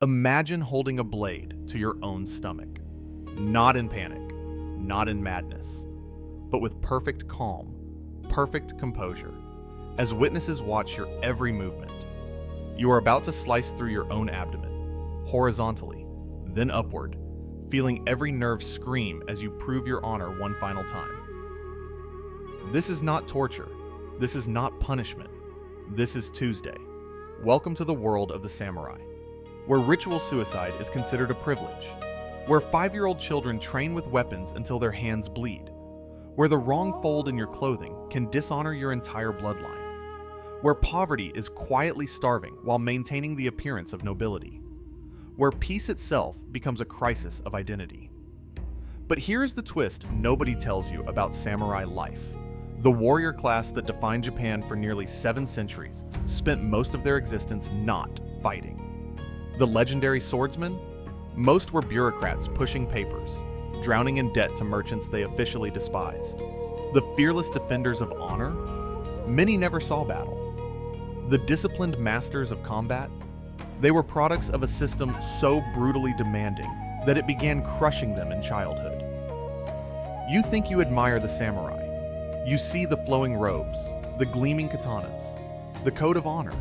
Imagine holding a blade to your own stomach, not in panic, not in madness, but with perfect calm, perfect composure, as witnesses watch your every movement. You are about to slice through your own abdomen, horizontally, then upward, feeling every nerve scream as you prove your honor one final time. This is not torture. This is not punishment. This is Tuesday. Welcome to the world of the samurai, where ritual suicide is considered a privilege, where 5-year-old children train with weapons until their hands bleed, where the wrong fold in your clothing can dishonor your entire bloodline, where poverty is quietly starving while maintaining the appearance of nobility, where peace itself becomes a crisis of identity. But here's the twist nobody tells you about samurai life. The warrior class that defined Japan for nearly 7 centuries spent most of their existence not fighting. The legendary swordsmen? Most were bureaucrats pushing papers, drowning in debt to merchants they officially despised. The fearless defenders of honor? Many never saw battle. The disciplined masters of combat? They were products of a system so brutally demanding that it began crushing them in childhood. You think you admire the samurai. You see the flowing robes, the gleaming katanas, the code of honor.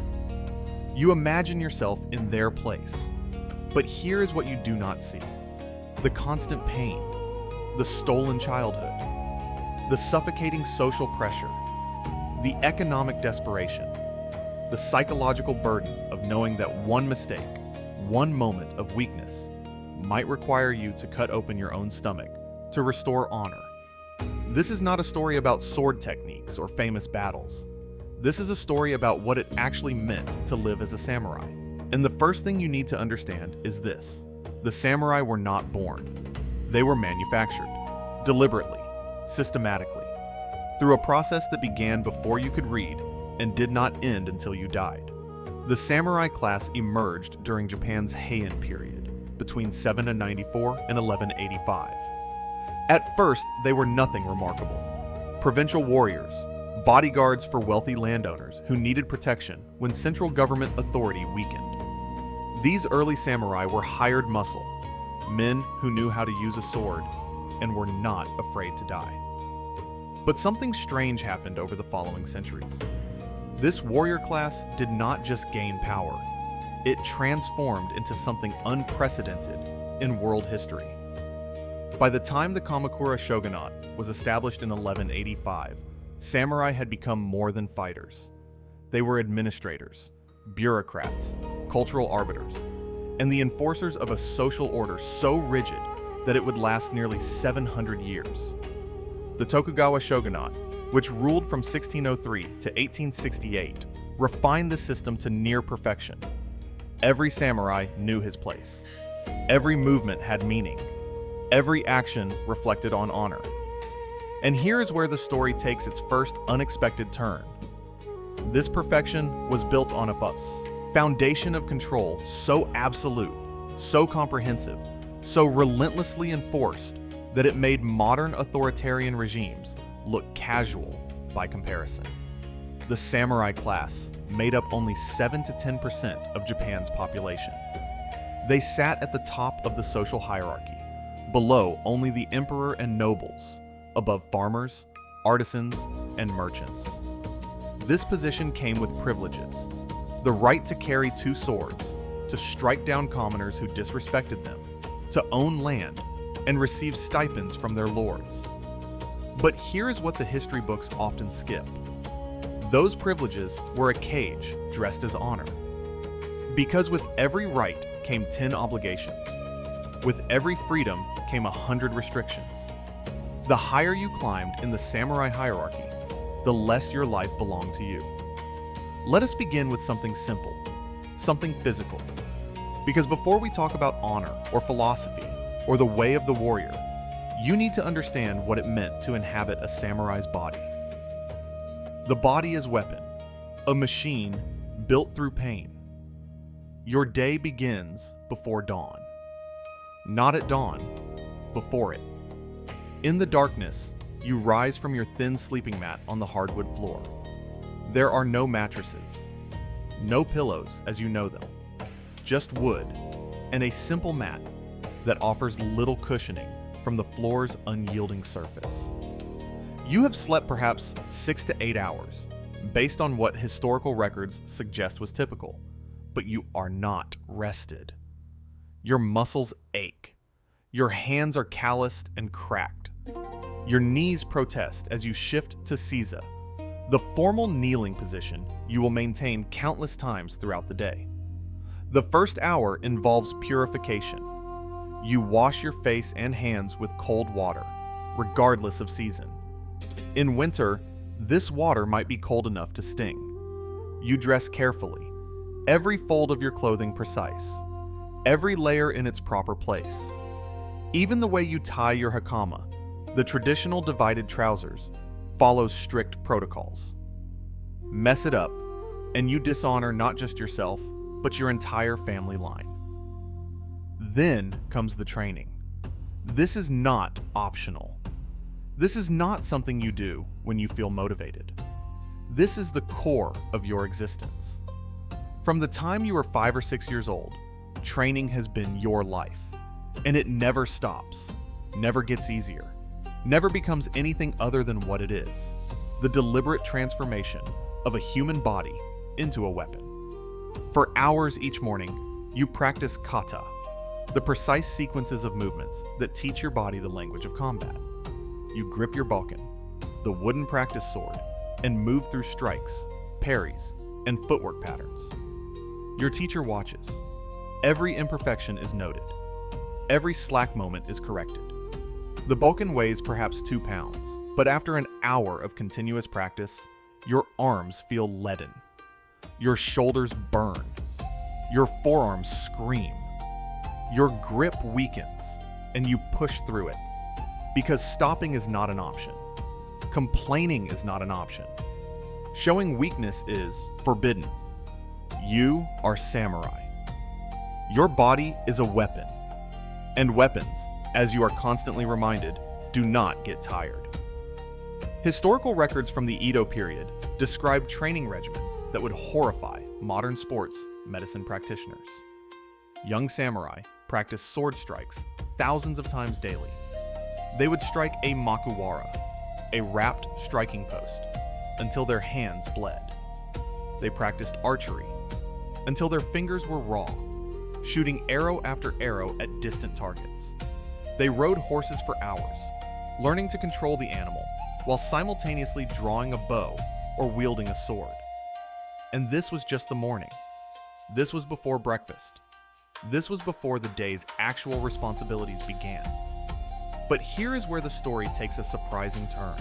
You imagine yourself in their place. But here is what you do not see. The constant pain, the stolen childhood, the suffocating social pressure, the economic desperation, the psychological burden of knowing that one mistake, one moment of weakness, might require you to cut open your own stomach to restore honor. This is not a story about sword techniques or famous battles. This is a story about what it actually meant to live as a samurai. And the first thing you need to understand is this. The samurai were not born. They were manufactured, deliberately, systematically, through a process that began before you could read and did not end until you died. The samurai class emerged during Japan's Heian period, between 794 and 1185. At first, they were nothing remarkable. Provincial warriors, bodyguards for wealthy landowners who needed protection when central government authority weakened. These early samurai were hired muscle, men who knew how to use a sword and were not afraid to die. But something strange happened over the following centuries. This warrior class did not just gain power, it transformed into something unprecedented in world history. By the time the Kamakura shogunate was established in 1185, samurai had become more than fighters. They were administrators, bureaucrats, cultural arbiters, and the enforcers of a social order so rigid that it would last nearly 700 years. The Tokugawa shogunate, which ruled from 1603 to 1868, refined the system to near perfection. Every samurai knew his place. Every movement had meaning. Every action reflected on honor. And here is where the story takes its first unexpected turn. This perfection was built on a foundation of control so absolute, so comprehensive, so relentlessly enforced that it made modern authoritarian regimes look casual by comparison. The samurai class made up only 7 to 10% of Japan's population. They sat at the top of the social hierarchy, below only the emperor and nobles, above farmers, artisans, and merchants. This position came with privileges: the right to carry 2 swords, to strike down commoners who disrespected them, to own land, and receive stipends from their lords. But here is what the history books often skip. Those privileges were a cage dressed as honor. Because with every right came 10 obligations. With every freedom came 100 restrictions. The higher you climbed in the samurai hierarchy, the less your life belonged to you. Let us begin with something simple, something physical. Because before we talk about honor or philosophy or the way of the warrior, you need to understand what it meant to inhabit a samurai's body. The body is weapon, a machine built through pain. Your day begins before dawn. Not at dawn, before it. In the darkness, you rise from your thin sleeping mat on the hardwood floor. There are no mattresses, no pillows as you know them, just wood, and a simple mat that offers little cushioning from the floor's unyielding surface. You have slept perhaps 6 to 8 hours, based on what historical records suggest was typical, but you are not rested. Your muscles ache. Your hands are calloused and cracked. Your knees protest as you shift to seiza, the formal kneeling position you will maintain countless times throughout the day. The first hour involves purification. You wash your face and hands with cold water, regardless of season. In winter, this water might be cold enough to sting. You dress carefully, every fold of your clothing precise, every layer in its proper place. Even the way you tie your hakama, the traditional divided trousers, follows strict protocols. Mess it up, and you dishonor not just yourself, but your entire family line. Then comes the training. This is not optional. This is not something you do when you feel motivated. This is the core of your existence. From the time you are 5 or 6 years old, training has been your life, and it never stops, never gets easier, never becomes anything other than what it is, the deliberate transformation of a human body into a weapon. For hours each morning, you practice kata, the precise sequences of movements that teach your body the language of combat. You grip your balkan, the wooden practice sword, and move through strikes, parries, and footwork patterns. Your teacher watches. Every imperfection is noted. Every slack moment is corrected. The balkan weighs perhaps 2 pounds, but after an hour of continuous practice, your arms feel leaden. Your shoulders burn. Your forearms scream. Your grip weakens, and you push through it. Because stopping is not an option. Complaining is not an option. Showing weakness is forbidden. You are samurai. Your body is a weapon. And weapons, as you are constantly reminded, do not get tired. Historical records from the Edo period describe training regimens that would horrify modern sports medicine practitioners. Young samurai practiced sword strikes thousands of times daily. They would strike a makuwara, a wrapped striking post, until their hands bled. They practiced archery until their fingers were raw, shooting arrow after arrow at distant targets. They rode horses for hours, learning to control the animal while simultaneously drawing a bow or wielding a sword. And this was just the morning. This was before breakfast. This was before the day's actual responsibilities began. But here is where the story takes a surprising turn.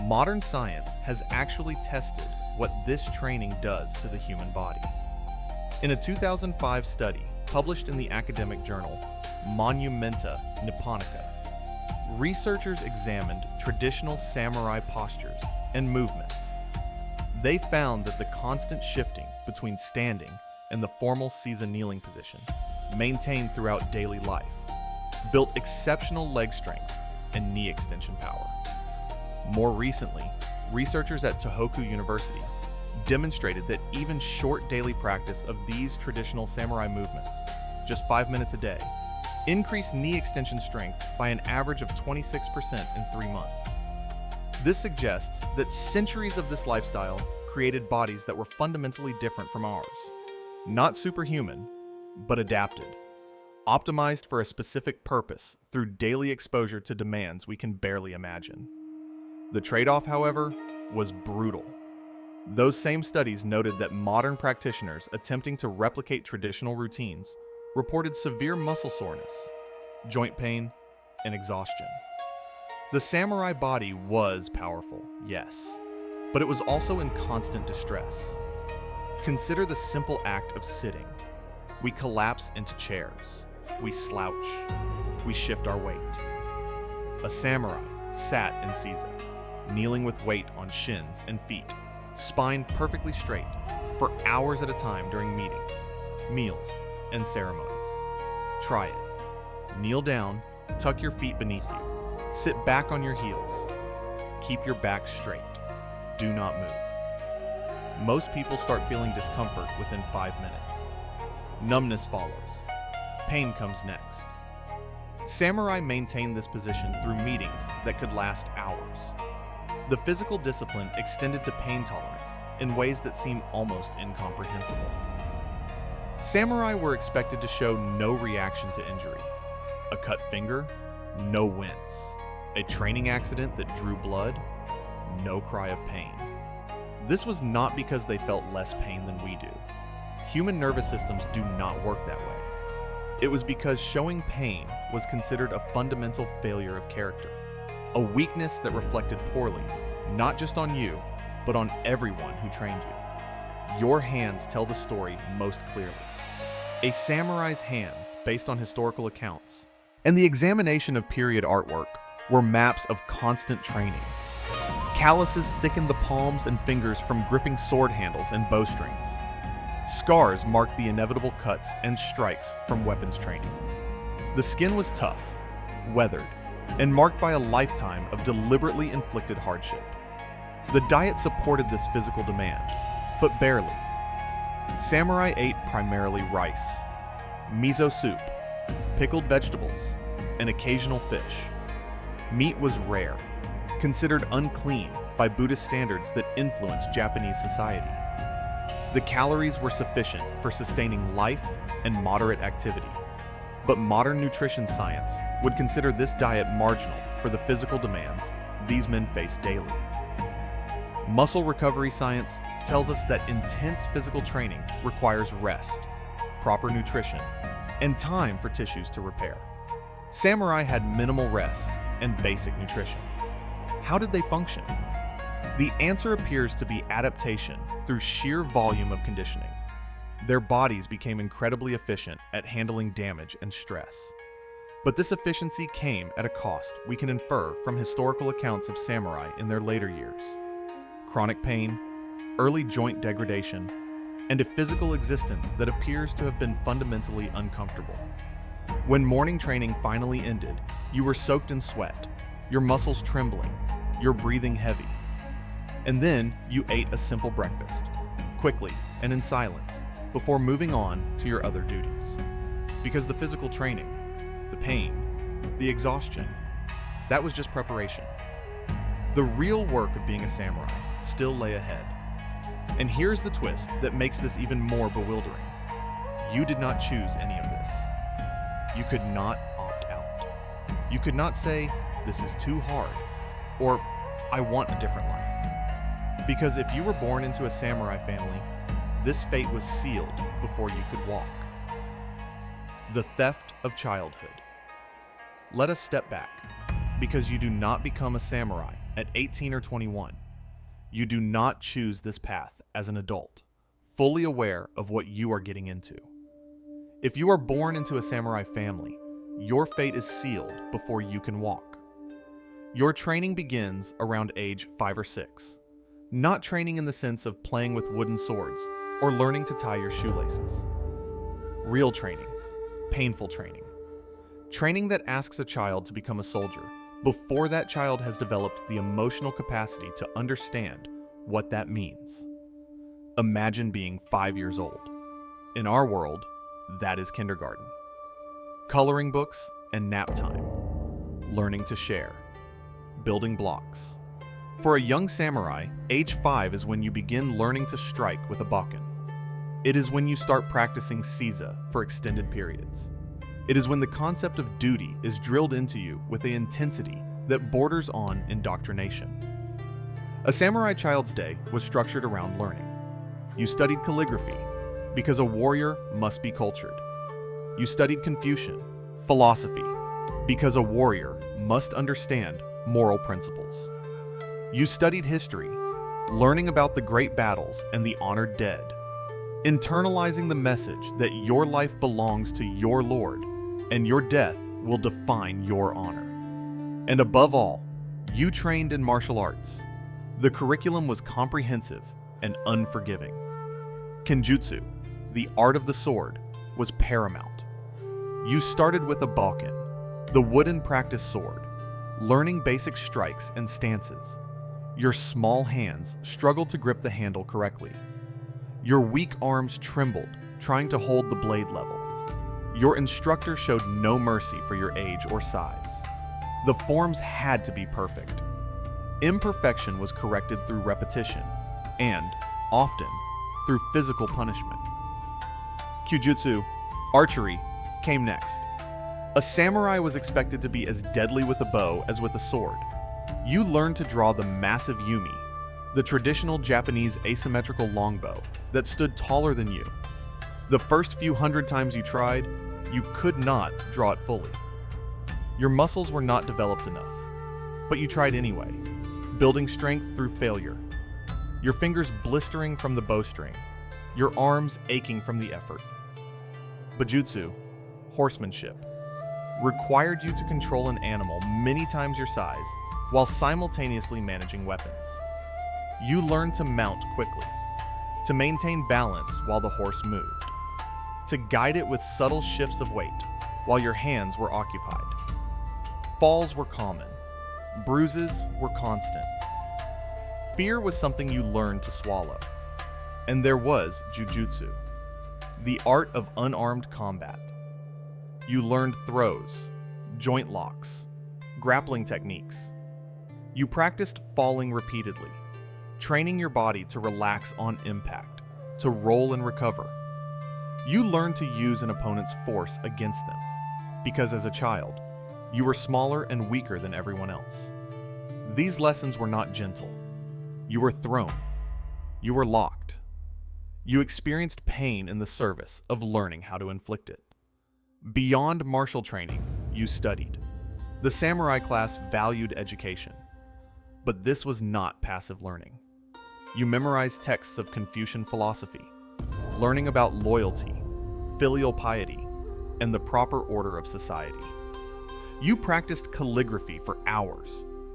Modern science has actually tested what this training does to the human body. In a 2005 study published in the academic journal Monumenta Nipponica, researchers examined traditional samurai postures and movements. They found that the constant shifting between standing and the formal seiza kneeling position, maintained throughout daily life, built exceptional leg strength and knee extension power. More recently, researchers at Tohoku University demonstrated that even short daily practice of these traditional samurai movements, just 5 minutes a day, increased knee extension strength by an average of 26% in 3 months. This suggests that centuries of this lifestyle created bodies that were fundamentally different from ours. Not superhuman, but adapted, optimized for a specific purpose through daily exposure to demands we can barely imagine. The trade-off, however, was brutal. Those same studies noted that modern practitioners attempting to replicate traditional routines reported severe muscle soreness, joint pain, and exhaustion. The samurai body was powerful, yes, but it was also in constant distress. Consider the simple act of sitting. We collapse into chairs. We slouch. We shift our weight. A samurai sat in seiza, kneeling with weight on shins and feet, spine perfectly straight, for hours at a time during meetings, meals, and ceremonies. Try it. Kneel down, tuck your feet beneath you, sit back on your heels. Keep your back straight. Do not move. Most people start feeling discomfort within 5 minutes. Numbness follows. Pain comes next. Samurai maintained this position through meetings that could last hours. The physical discipline extended to pain tolerance in ways that seem almost incomprehensible. Samurai were expected to show no reaction to injury. A cut finger, no wince. A training accident that drew blood, no cry of pain. This was not because they felt less pain than we do. Human nervous systems do not work that way. It was because showing pain was considered a fundamental failure of character, a weakness that reflected poorly, not just on you, but on everyone who trained you. Your hands tell the story most clearly. A samurai's hands, based on historical accounts, and the examination of period artwork were maps of constant training. Calluses thickened the palms and fingers from gripping sword handles and bowstrings. Scars marked the inevitable cuts and strikes from weapons training. The skin was tough, weathered, and marked by a lifetime of deliberately inflicted hardship. The diet supported this physical demand, but barely. Samurai ate primarily rice, miso soup, pickled vegetables, and occasional fish. Meat was rare, considered unclean by Buddhist standards that influenced Japanese society. The calories were sufficient for sustaining life and moderate activity, but modern nutrition science would consider this diet marginal for the physical demands these men faced daily. Muscle recovery science tells us that intense physical training requires rest, proper nutrition, and time for tissues to repair. Samurai had minimal rest and basic nutrition. How did they function? The answer appears to be adaptation through sheer volume of conditioning. Their bodies became incredibly efficient at handling damage and stress. But this efficiency came at a cost we can infer from historical accounts of samurai in their later years. Chronic pain, early joint degradation, and a physical existence that appears to have been fundamentally uncomfortable. When morning training finally ended, you were soaked in sweat, your muscles trembling, your breathing heavy. And then you ate a simple breakfast, quickly and in silence, before moving on to your other duties. Because the physical training, the pain, the exhaustion, that was just preparation. The real work of being a samurai still lay ahead. And here's the twist that makes this even more bewildering. You did not choose any of this. You could not opt out. You could not say, "This is too hard," or "I want a different life." Because if you were born into a samurai family, this fate was sealed before you could walk. The theft of childhood. Let us step back, because you do not become a samurai at 18 or 21. You do not choose this path as an adult, fully aware of what you are getting into. If you are born into a samurai family, your fate is sealed before you can walk. Your training begins around age 5 or 6. Not training in the sense of playing with wooden swords or learning to tie your shoelaces. Real training, painful training. Training that asks a child to become a soldier before that child has developed the emotional capacity to understand what that means. Imagine being 5 years old. In our world, that is kindergarten. Coloring books and nap time. Learning to share. Building blocks. For a young samurai, age 5 is when you begin learning to strike with a bokken. It is when you start practicing seiza for extended periods. It is when the concept of duty is drilled into you with an intensity that borders on indoctrination. A samurai child's day was structured around learning. You studied calligraphy, because a warrior must be cultured. You studied Confucian, philosophy, because a warrior must understand moral principles. You studied history, learning about the great battles and the honored dead, internalizing the message that your life belongs to your Lord and your death will define your honor. And above all, you trained in martial arts. The curriculum was comprehensive and unforgiving. Kenjutsu, the art of the sword, was paramount. You started with a bokken, the wooden practice sword, learning basic strikes and stances. Your small hands struggled to grip the handle correctly. Your weak arms trembled, trying to hold the blade level. Your instructor showed no mercy for your age or size. The forms had to be perfect. Imperfection was corrected through repetition, and, often, through physical punishment. Kyujutsu, archery, came next. A samurai was expected to be as deadly with a bow as with a sword. You learned to draw the massive yumi, the traditional Japanese asymmetrical longbow that stood taller than you. The first few hundred times you tried, you could not draw it fully. Your muscles were not developed enough, but you tried anyway, building strength through failure. Your fingers blistering from the bowstring, your arms aching from the effort. Bujutsu, horsemanship, required you to control an animal many times your size while simultaneously managing weapons. You learned to mount quickly, to maintain balance while the horse moved, to guide it with subtle shifts of weight while your hands were occupied. Falls were common, bruises were constant. Fear was something you learned to swallow. And there was jujutsu, the art of unarmed combat. You learned throws, joint locks, grappling techniques. You practiced falling repeatedly, training your body to relax on impact, to roll and recover. You learned to use an opponent's force against them, because as a child, you were smaller and weaker than everyone else. These lessons were not gentle. You were thrown. You were locked. You experienced pain in the service of learning how to inflict it. Beyond martial training, you studied. The samurai class valued education. But this was not passive learning. You memorized texts of Confucian philosophy, learning about loyalty, filial piety, and the proper order of society. You practiced calligraphy for hours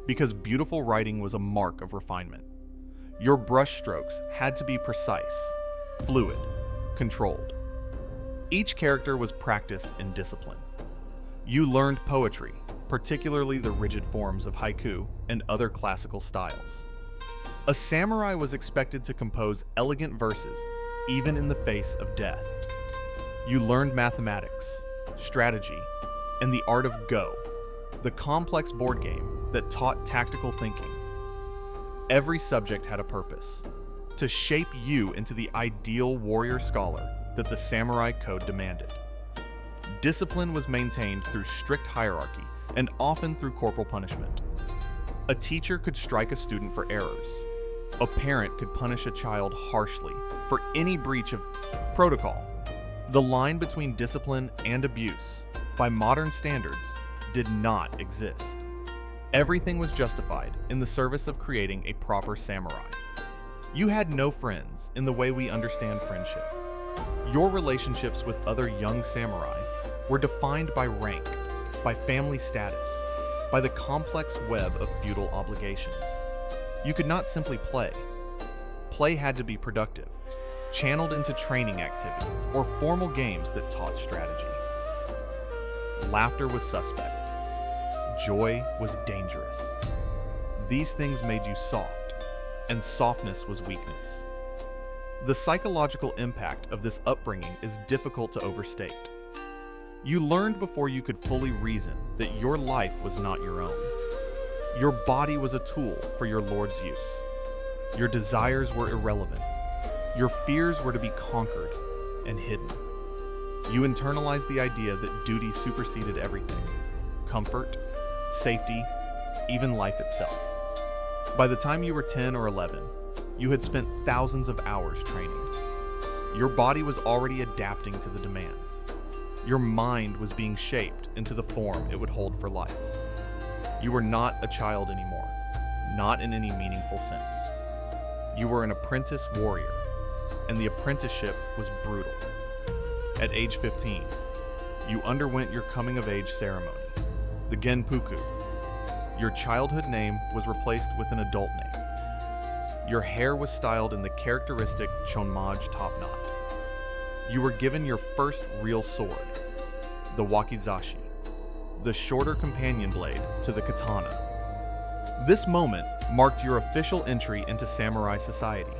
because beautiful writing was a mark of refinement. Your brushstrokes had to be precise, fluid, controlled. Each character was practiced in discipline. You learned poetry, particularly the rigid forms of haiku and other classical styles. A samurai was expected to compose elegant verses even in the face of death. You learned mathematics, strategy, and the art of Go, the complex board game that taught tactical thinking. Every subject had a purpose, to shape you into the ideal warrior scholar that the samurai code demanded. Discipline was maintained through strict hierarchy and often through corporal punishment. A teacher could strike a student for errors. A parent could punish a child harshly for any breach of protocol. The line between discipline and abuse, by modern standards, did not exist. Everything was justified in the service of creating a proper samurai. You had no friends in the way we understand friendship. Your relationships with other young samurai were defined by rank, by family status, by the complex web of feudal obligations. You could not simply play. Play had to be productive, channeled into training activities or formal games that taught strategy. Laughter was suspect. Joy was dangerous. These things made you soft, and softness was weakness. The psychological impact of this upbringing is difficult to overstate. You learned before you could fully reason that your life was not your own. Your body was a tool for your Lord's use. Your desires were irrelevant. Your fears were to be conquered and hidden. You internalized the idea that duty superseded everything: comfort, safety, even life itself. By the time you were 10 or 11, you had spent thousands of hours training. Your body was already adapting to the demands. Your mind was being shaped into the form it would hold for life. You were not a child anymore, not in any meaningful sense. You were an apprentice warrior, and the apprenticeship was brutal. At age 15, you underwent your coming-of-age ceremony, the genpuku. Your childhood name was replaced with an adult name. Your hair was styled in the characteristic chonmage top knot. You were given your first real sword, the wakizashi, the shorter companion blade to the katana. This moment marked your official entry into samurai society,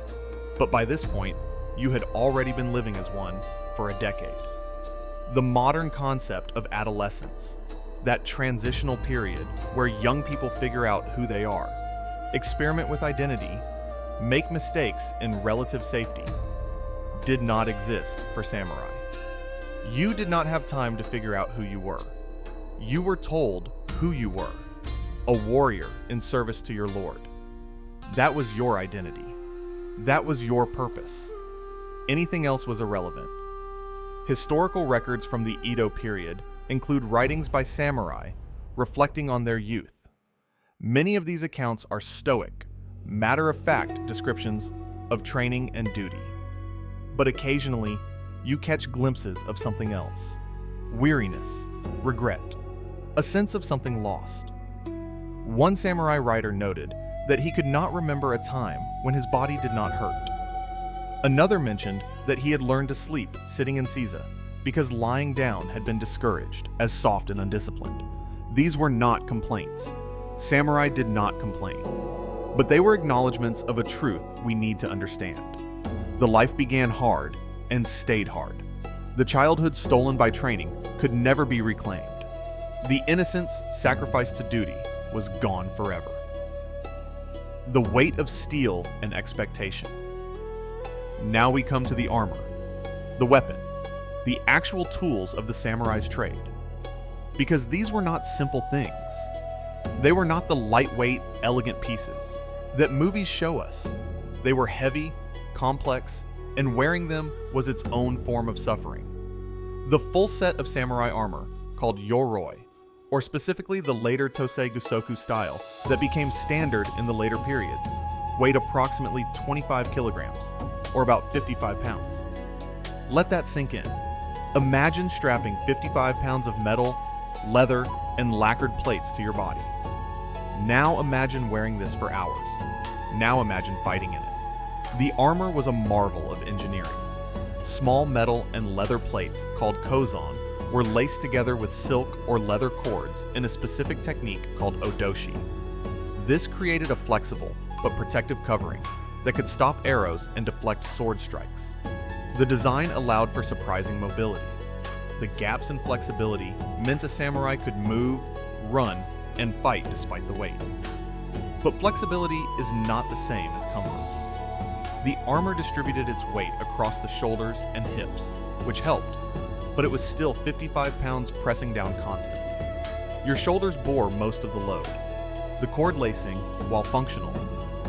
but by this point, you had already been living as one for a decade. The modern concept of adolescence, that transitional period where young people figure out who they are, experiment with identity, make mistakes in relative safety, did not exist for samurai. You did not have time to figure out who you were. You were told who you were, a warrior in service to your lord. That was your identity. That was your purpose. Anything else was irrelevant. Historical records from the Edo period include writings by samurai reflecting on their youth. Many of these accounts are stoic, matter-of-fact descriptions of training and duty. But occasionally, you catch glimpses of something else. Weariness, regret, a sense of something lost. One samurai writer noted that he could not remember a time when his body did not hurt. Another mentioned that he had learned to sleep sitting in seiza because lying down had been discouraged as soft and undisciplined. These were not complaints. Samurai did not complain, but they were acknowledgments of a truth we need to understand. The life began hard and stayed hard. The childhood stolen by training could never be reclaimed. The innocence sacrificed to duty was gone forever. The weight of steel and expectation. Now we come to the armor, the weapon, the actual tools of the samurai's trade. Because these were not simple things. They were not the lightweight, elegant pieces that movies show us. They were heavy, complex, and wearing them was its own form of suffering. The full set of samurai armor, called yoroi, or specifically the later Tosei Gusoku style that became standard in the later periods, weighed approximately 25 kilograms, or about 55 pounds. Let that sink in. Imagine strapping 55 pounds of metal, leather, and lacquered plates to your body. Now imagine wearing this for hours. Now imagine fighting in it. The armor was a marvel of engineering. Small metal and leather plates called kozan were laced together with silk or leather cords in a specific technique called odoshi. This created a flexible but protective covering that could stop arrows and deflect sword strikes. The design allowed for surprising mobility. The gaps in flexibility meant a samurai could move, run, and fight despite the weight. But flexibility is not the same as comfort. The armor distributed its weight across the shoulders and hips, which helped, but it was still 55 pounds pressing down constantly. Your shoulders bore most of the load. The cord lacing, while functional,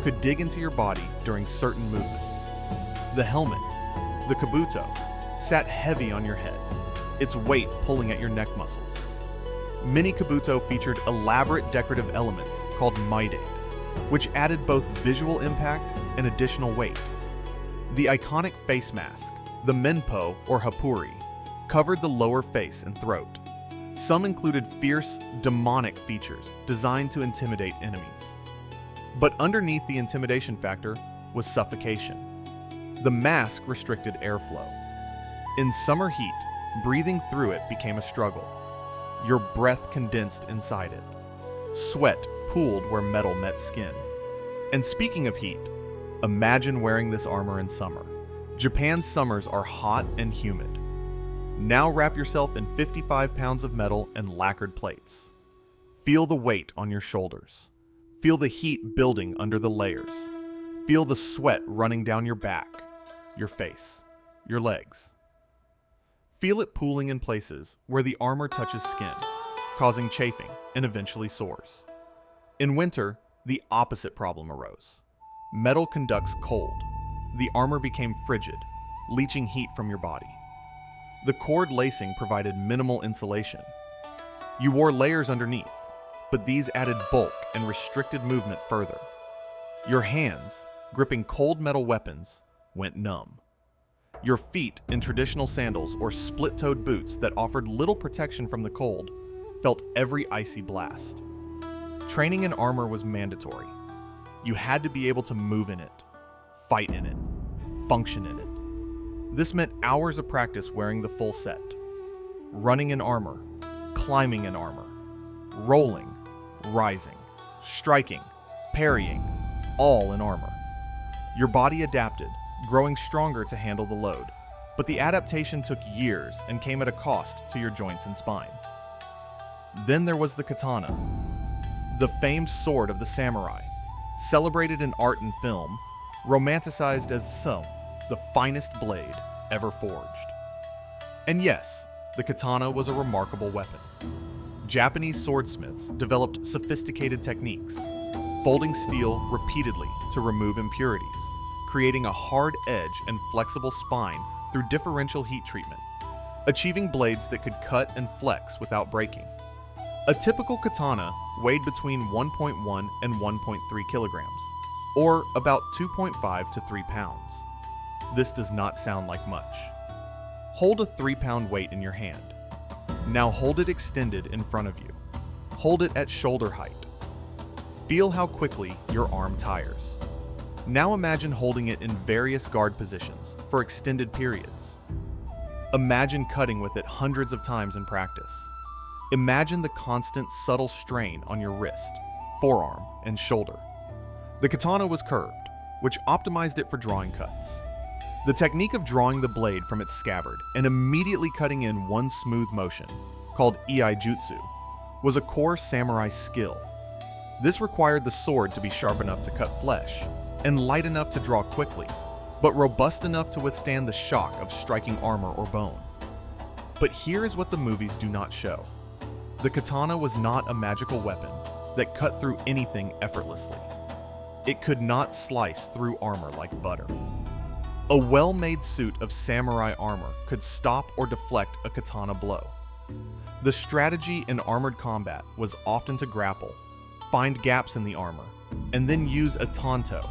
could dig into your body during certain movements. The helmet, the kabuto, sat heavy on your head, its weight pulling at your neck muscles. Many kabuto featured elaborate decorative elements called maidate, which added both visual impact and additional weight. The iconic face mask, the menpo or hapuri, covered the lower face and throat. Some included fierce, demonic features designed to intimidate enemies. But underneath the intimidation factor was suffocation. The mask restricted airflow. In summer heat, breathing through it became a struggle. Your breath condensed inside it. Sweat pooled where metal met skin. And speaking of heat, imagine wearing this armor in summer. Japan's summers are hot and humid. Now wrap yourself in 55 pounds of metal and lacquered plates. Feel the weight on your shoulders. Feel the heat building under the layers. Feel the sweat running down your back, your face, your legs. Feel it pooling in places where the armor touches skin, causing chafing and eventually sores. In winter, the opposite problem arose. Metal conducts cold. The armor became frigid, leaching heat from your body. The cord lacing provided minimal insulation. You wore layers underneath, but these added bulk and restricted movement further. Your hands, gripping cold metal weapons, went numb. Your feet in traditional sandals or split-toed boots that offered little protection from the cold felt every icy blast. Training in armor was mandatory. You had to be able to move in it, fight in it, function in it. This meant hours of practice wearing the full set. Running in armor, climbing in armor, rolling, rising, striking, parrying, all in armor. Your body adapted, growing stronger to handle the load. but the adaptation took years and came at a cost to your joints and spine. Then there was the katana, the famed sword of the samurai, celebrated in art and film, romanticized as the finest blade ever forged. And yes, the katana was a remarkable weapon. Japanese swordsmiths developed sophisticated techniques, folding steel repeatedly to remove impurities, creating a hard edge and flexible spine through differential heat treatment, achieving blades that could cut and flex without breaking. A typical katana weighed between 1.1 and 1.3 kilograms, or about 2.5 to 3 pounds. This does not sound like much. Hold a 3-pound weight in your hand. Now hold it extended in front of you. Hold it at shoulder height. Feel how quickly your arm tires. Now imagine holding it in various guard positions for extended periods. Imagine cutting with it hundreds of times in practice. Imagine the constant subtle strain on your wrist, forearm, and shoulder. The katana was curved, which optimized it for drawing cuts. The technique of drawing the blade from its scabbard and immediately cutting in one smooth motion, called iai-jutsu, was a core samurai skill. This required the sword to be sharp enough to cut flesh and light enough to draw quickly, but robust enough to withstand the shock of striking armor or bone. But here is what the movies do not show. The katana was not a magical weapon that cut through anything effortlessly. It could not slice through armor like butter. A well-made suit of samurai armor could stop or deflect a katana blow. The strategy in armored combat was often to grapple, find gaps in the armor, and then use a tanto,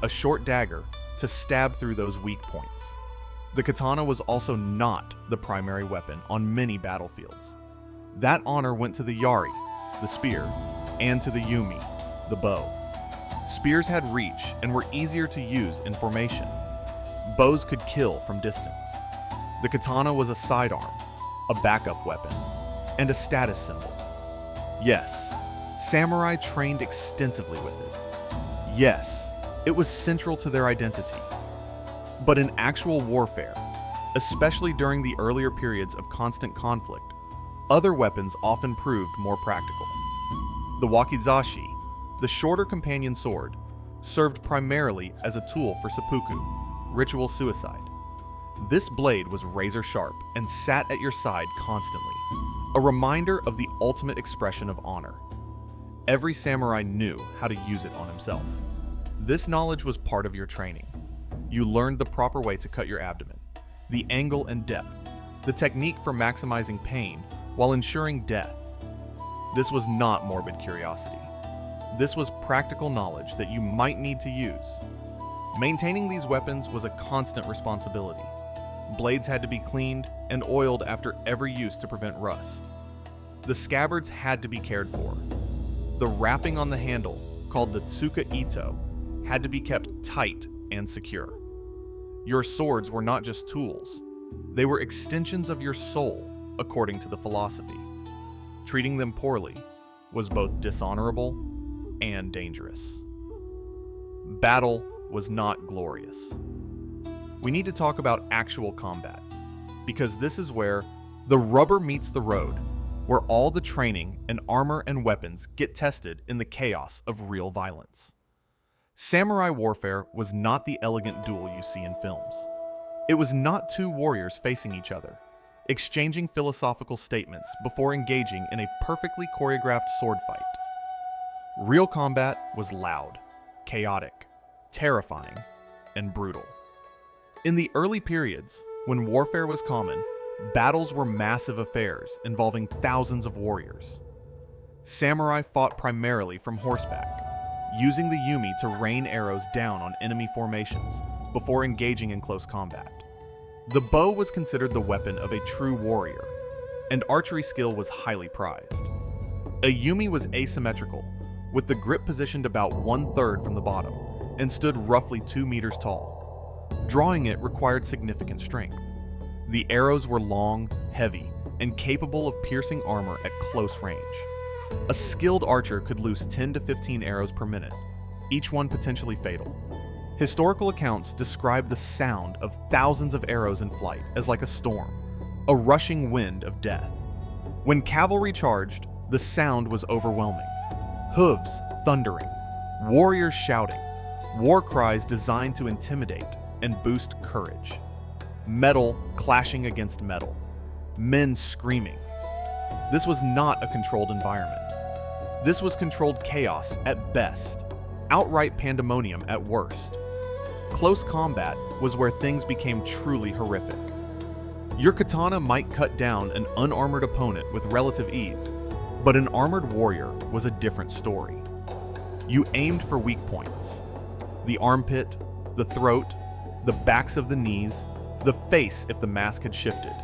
a short dagger, to stab through those weak points. The katana was also not the primary weapon on many battlefields. That honor went to the yari, the spear, and to the yumi, the bow. Spears had reach and were easier to use in formation. Bows could kill from distance. The katana was a sidearm, a backup weapon, and a status symbol. Yes, samurai trained extensively with it. Yes, it was central to their identity. But in actual warfare, especially during the earlier periods of constant conflict, other weapons often proved more practical. The wakizashi, the shorter companion sword, served primarily as a tool for seppuku, ritual suicide. This blade was razor sharp and sat at your side constantly, a reminder of the ultimate expression of honor. Every samurai knew how to use it on himself. This knowledge was part of your training. You learned the proper way to cut your abdomen, the angle and depth, the technique for maximizing pain while ensuring death. This was not morbid curiosity. This was practical knowledge that you might need to use. Maintaining these weapons was a constant responsibility. Blades had to be cleaned and oiled after every use to prevent rust. The scabbards had to be cared for. The wrapping on the handle, called the tsuka ito, had to be kept tight and secure. Your swords were not just tools. They were extensions of your soul, according to the philosophy. Treating them poorly was both dishonorable and dangerous. Battle was not glorious. We need to talk about actual combat, because this is where the rubber meets the road, where all the training and armor and weapons get tested in the chaos of real violence. Samurai warfare was not the elegant duel you see in films. It was not two warriors facing each other, exchanging philosophical statements before engaging in a perfectly choreographed sword fight. Real combat was loud, chaotic, terrifying, and brutal. In the early periods, when warfare was common, battles were massive affairs involving thousands of warriors. Samurai fought primarily from horseback, using the yumi to rain arrows down on enemy formations before engaging in close combat. The bow was considered the weapon of a true warrior, and archery skill was highly prized. A yumi was asymmetrical, with the grip positioned about 1/3 from the bottom, and stood roughly 2 meters tall. Drawing it required significant strength. The arrows were long, heavy, and capable of piercing armor at close range. A skilled archer could loose 10 to 15 arrows per minute, each one potentially fatal. Historical accounts describe the sound of thousands of arrows in flight as like a storm, a rushing wind of death. When cavalry charged, the sound was overwhelming. Hooves thundering, warriors shouting, war cries designed to intimidate and boost courage. Metal clashing against metal, men screaming. This was not a controlled environment. This was controlled chaos at best, outright pandemonium at worst. Close combat was where things became truly horrific. Your katana might cut down an unarmored opponent with relative ease, but an armored warrior was a different story. You aimed for weak points: the armpit, the throat, the backs of the knees, the face if the mask had shifted.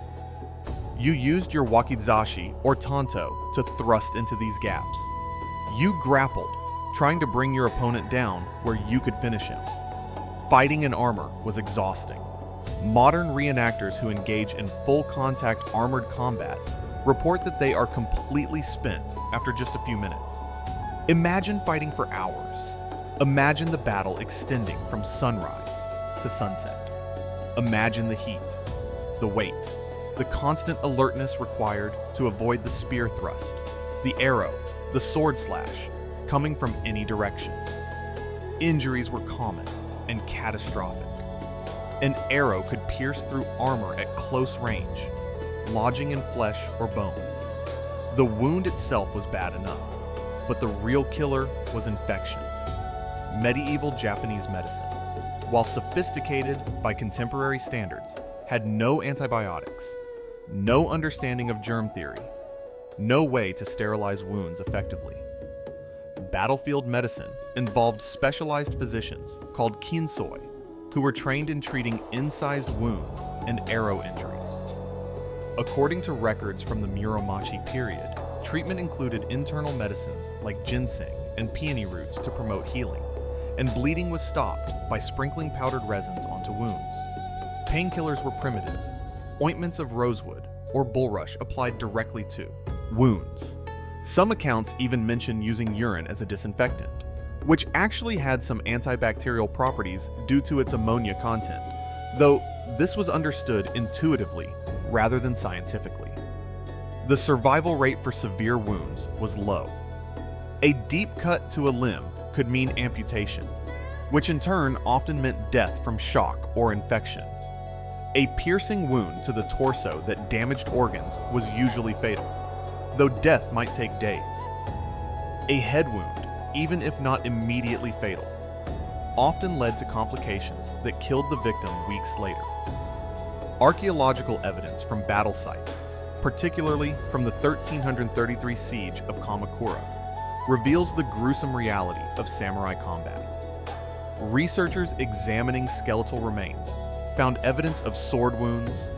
You used your wakizashi or tanto to thrust into these gaps. You grappled, trying to bring your opponent down where you could finish him. Fighting in armor was exhausting. Modern reenactors who engage in full contact armored combat report that they are completely spent after just a few minutes. Imagine fighting for hours. Imagine the battle extending from sunrise to sunset. Imagine the heat, the weight, the constant alertness required to avoid the spear thrust, the arrow, the sword slash, coming from any direction. Injuries were common and catastrophic. An arrow could pierce through armor at close range, lodging in flesh or bone. The wound itself was bad enough, but the real killer was infection. Medieval Japanese medicine, while sophisticated by contemporary standards, had no antibiotics, no understanding of germ theory, no way to sterilize wounds effectively. Battlefield medicine involved specialized physicians called kinsoi, who were trained in treating incised wounds and arrow injuries. According to records from the Muromachi period, treatment included internal medicines like ginseng and peony roots to promote healing, and bleeding was stopped by sprinkling powdered resins onto wounds. Painkillers were primitive, ointments of rosewood or bulrush applied directly to wounds. Some accounts even mention using urine as a disinfectant, which actually had some antibacterial properties due to its ammonia content, though this was understood intuitively rather than scientifically. The survival rate for severe wounds was low. A deep cut to a limb could mean amputation, which in turn often meant death from shock or infection. A piercing wound to the torso that damaged organs was usually fatal, though death might take days. A head wound, even if not immediately fatal, often led to complications that killed the victim weeks later. Archaeological evidence from battle sites, particularly from the 1333 siege of Kamakura, reveals the gruesome reality of samurai combat. Researchers examining skeletal remains found evidence of sword wounds,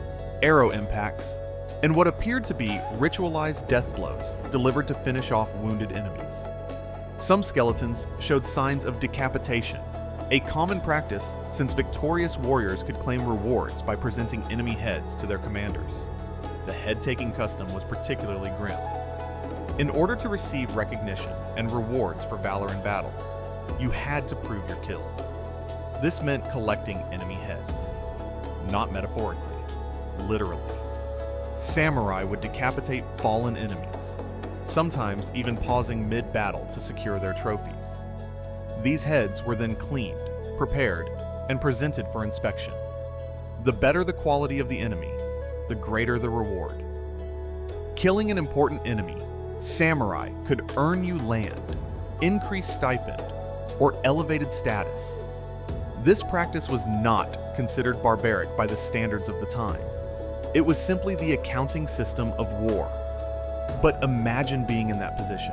arrow impacts, and what appeared to be ritualized death blows delivered to finish off wounded enemies. Some skeletons showed signs of decapitation, a common practice since victorious warriors could claim rewards by presenting enemy heads to their commanders. The head-taking custom was particularly grim. In order to receive recognition and rewards for valor in battle, you had to prove your kills. This meant collecting enemy heads. Not metaphorically, literally. Samurai would decapitate fallen enemies, sometimes even pausing mid-battle to secure their trophies. These heads were then cleaned, prepared, and presented for inspection. The better the quality of the enemy, the greater the reward. Killing an important enemy, samurai could earn you land, increase stipend, or elevated status. This practice was not considered barbaric by the standards of the time. It was simply the accounting system of war. But imagine being in that position.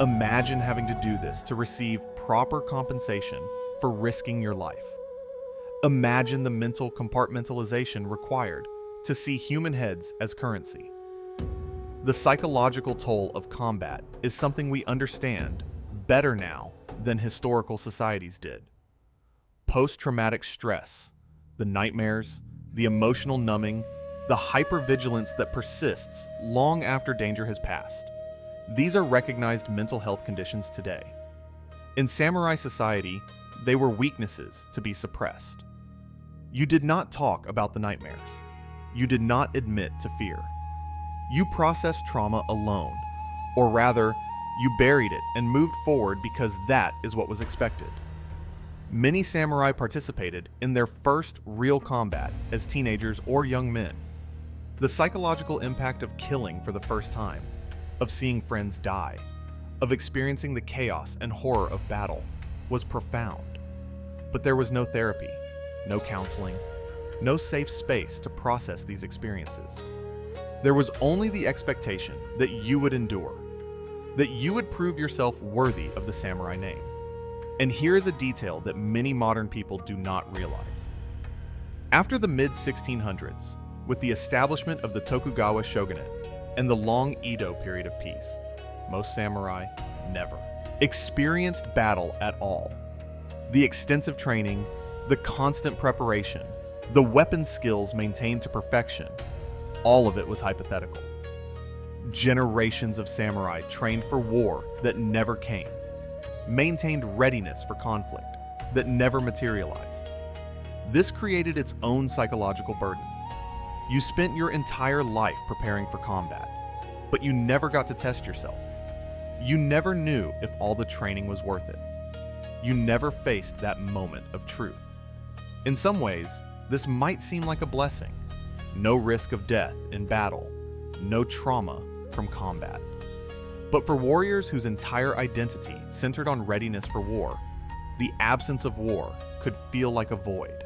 Imagine having to do this to receive proper compensation for risking your life. Imagine the mental compartmentalization required to see human heads as currency. The psychological toll of combat is something we understand better now than historical societies did. Post-traumatic stress, the nightmares, the emotional numbing, the hypervigilance that persists long after danger has passed. These are recognized mental health conditions today. In samurai society, they were weaknesses to be suppressed. You did not talk about the nightmares. You did not admit to fear. You processed trauma alone, or rather, you buried it and moved forward because that is what was expected. Many samurai participated in their first real combat as teenagers or young men. The psychological impact of killing for the first time, of seeing friends die, of experiencing the chaos and horror of battle was profound. But there was no therapy, no counseling, no safe space to process these experiences. There was only the expectation that you would endure, that you would prove yourself worthy of the samurai name. And here is a detail that many modern people do not realize. After the mid-1600s, with the establishment of the Tokugawa shogunate and the long Edo period of peace, most samurai never experienced battle at all. The extensive training, the constant preparation, the weapon skills maintained to perfection, all of it was hypothetical. Generations of samurai trained for war that never came, maintained readiness for conflict that never materialized. This created its own psychological burden. You spent your entire life preparing for combat, but you never got to test yourself. You never knew if all the training was worth it. You never faced that moment of truth. In some ways, this might seem like a blessing. No risk of death in battle, no trauma from combat. But for warriors whose entire identity centered on readiness for war, the absence of war could feel like a void,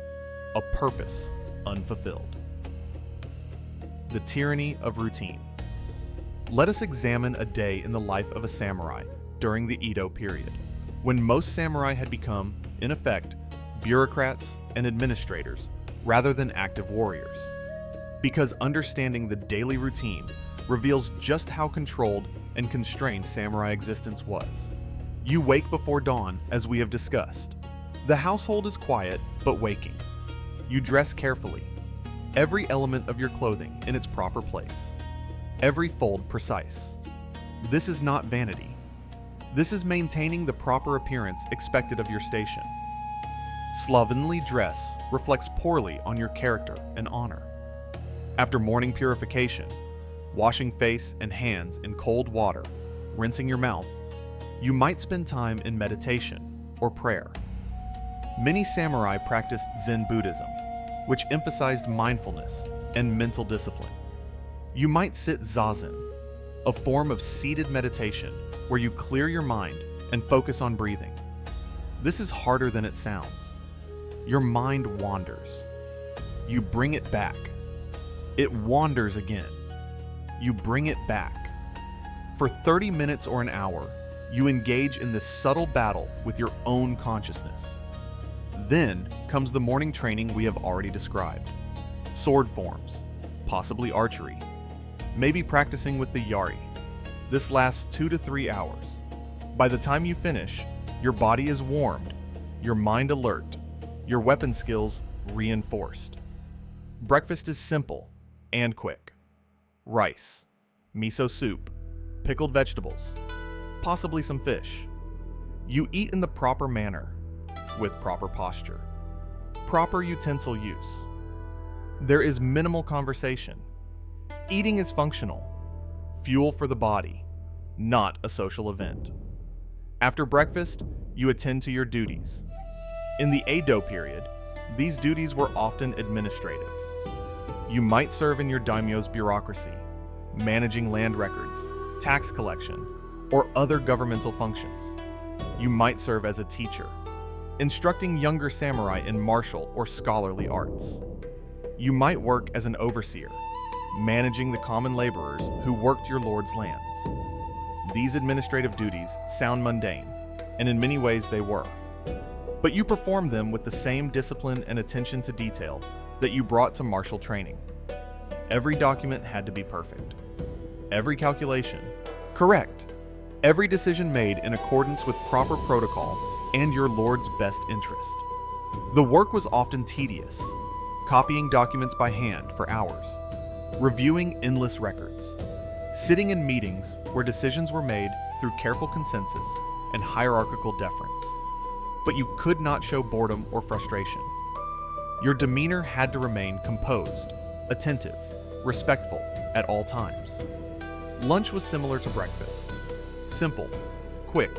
a purpose unfulfilled. The tyranny of routine. Let us examine a day in the life of a samurai during the Edo period, when most samurai had become, in effect, bureaucrats and administrators rather than active warriors. Because understanding the daily routine reveals just how controlled and constrained samurai existence was. You wake before dawn, as we have discussed. The household is quiet, but waking. You dress carefully, every element of your clothing in its proper place, every fold precise. This is not vanity. This is maintaining the proper appearance expected of your station. Slovenly dress reflects poorly on your character and honor. After morning purification, washing face and hands in cold water, rinsing your mouth, you might spend time in meditation or prayer. Many samurai practiced Zen Buddhism, which emphasized mindfulness and mental discipline. You might sit zazen, a form of seated meditation where you clear your mind and focus on breathing. This is harder than it sounds. Your mind wanders. You bring it back. It wanders again. You bring it back. For 30 minutes or an hour, you engage in this subtle battle with your own consciousness. Then comes the morning training we have already described. Sword forms, possibly archery, maybe practicing with the yari. This lasts 2 to 3 hours. By the time you finish, your body is warmed, your mind alert, your weapon skills reinforced. Breakfast is simple and quick. Rice, miso soup, pickled vegetables, possibly some fish. You eat in the proper manner, with proper posture, proper utensil use. There is minimal conversation. Eating is functional, fuel for the body, not a social event. After breakfast, you attend to your duties. In the Edo period, these duties were often administrative. You might serve in your daimyo's bureaucracy, managing land records, tax collection, or other governmental functions. You might serve as a teacher, instructing younger samurai in martial or scholarly arts. You might work as an overseer, managing the common laborers who worked your lord's lands. These administrative duties sound mundane, and in many ways they were. But you performed them with the same discipline and attention to detail that you brought to martial training. Every document had to be perfect. Every calculation correct. Every decision made in accordance with proper protocol and your lord's best interest. The work was often tedious, copying documents by hand for hours, reviewing endless records, sitting in meetings where decisions were made through careful consensus, and hierarchical deference. But you could not show boredom or frustration. Your demeanor had to remain composed, attentive, respectful at all times. Lunch was similar to breakfast. Simple, quick,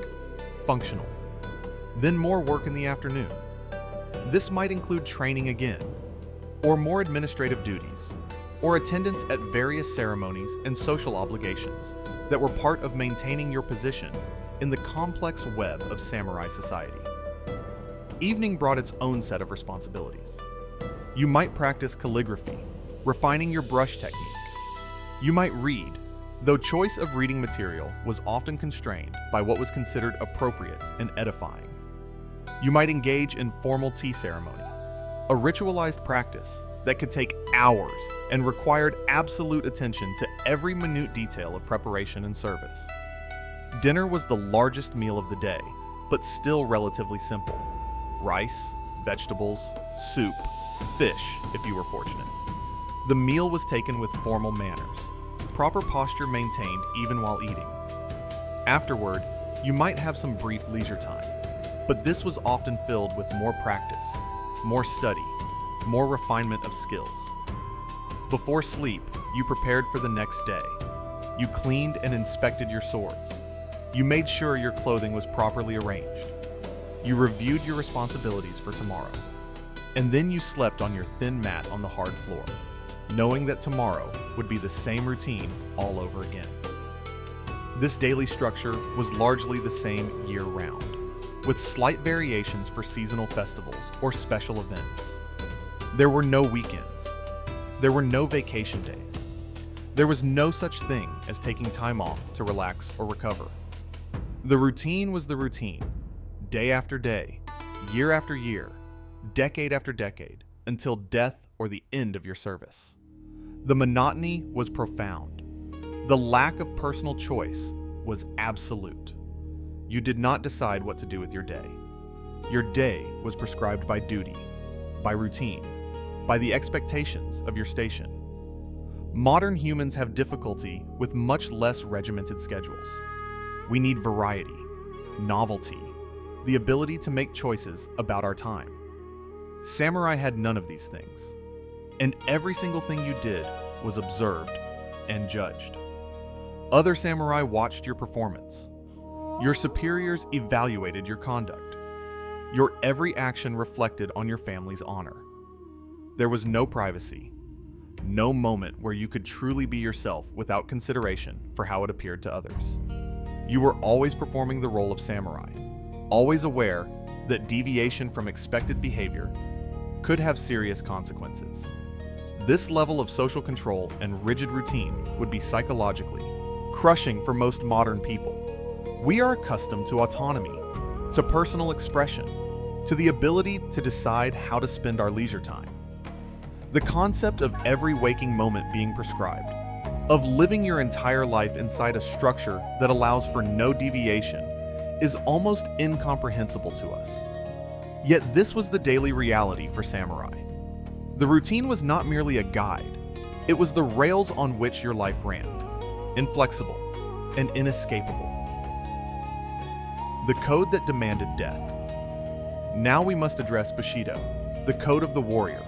functional. Then more work in the afternoon. This might include training again, or more administrative duties, or attendance at various ceremonies and social obligations that were part of maintaining your position in the complex web of samurai society. Evening brought its own set of responsibilities. You might practice calligraphy, refining your brush technique. You might read, though choice of reading material was often constrained by what was considered appropriate and edifying. You might engage in formal tea ceremony, a ritualized practice that could take hours and required absolute attention to every minute detail of preparation and service. Dinner was the largest meal of the day, but still relatively simple. Rice, vegetables, soup, fish, if you were fortunate. The meal was taken with formal manners, proper posture maintained even while eating. Afterward, you might have some brief leisure time, but this was often filled with more practice, more study, more refinement of skills. Before sleep, you prepared for the next day. You cleaned and inspected your swords. You made sure your clothing was properly arranged. You reviewed your responsibilities for tomorrow. And then you slept on your thin mat on the hard floor, knowing that tomorrow would be the same routine all over again. This daily structure was largely the same year-round, with slight variations for seasonal festivals or special events. There were no weekends. There were no vacation days. There was no such thing as taking time off to relax or recover. The routine was the routine, day after day, year after year, decade after decade, until death or the end of your service. The monotony was profound. The lack of personal choice was absolute. You did not decide what to do with your day. Your day was prescribed by duty, by routine, by the expectations of your station. Modern humans have difficulty with much less regimented schedules. We need variety, novelty, the ability to make choices about our time. Samurai had none of these things, and every single thing you did was observed and judged. Other samurai watched your performance. Your superiors evaluated your conduct. Your every action reflected on your family's honor. There was no privacy, no moment where you could truly be yourself without consideration for how it appeared to others. You were always performing the role of samurai, always aware that deviation from expected behavior could have serious consequences. This level of social control and rigid routine would be psychologically crushing for most modern people. We are accustomed to autonomy, to personal expression, to the ability to decide how to spend our leisure time. The concept of every waking moment being prescribed, of living your entire life inside a structure that allows for no deviation, is almost incomprehensible to us. Yet this was the daily reality for samurai. The routine was not merely a guide, it was the rails on which your life ran, inflexible and inescapable. The code that demanded death. Now we must address bushido, the code of the warrior,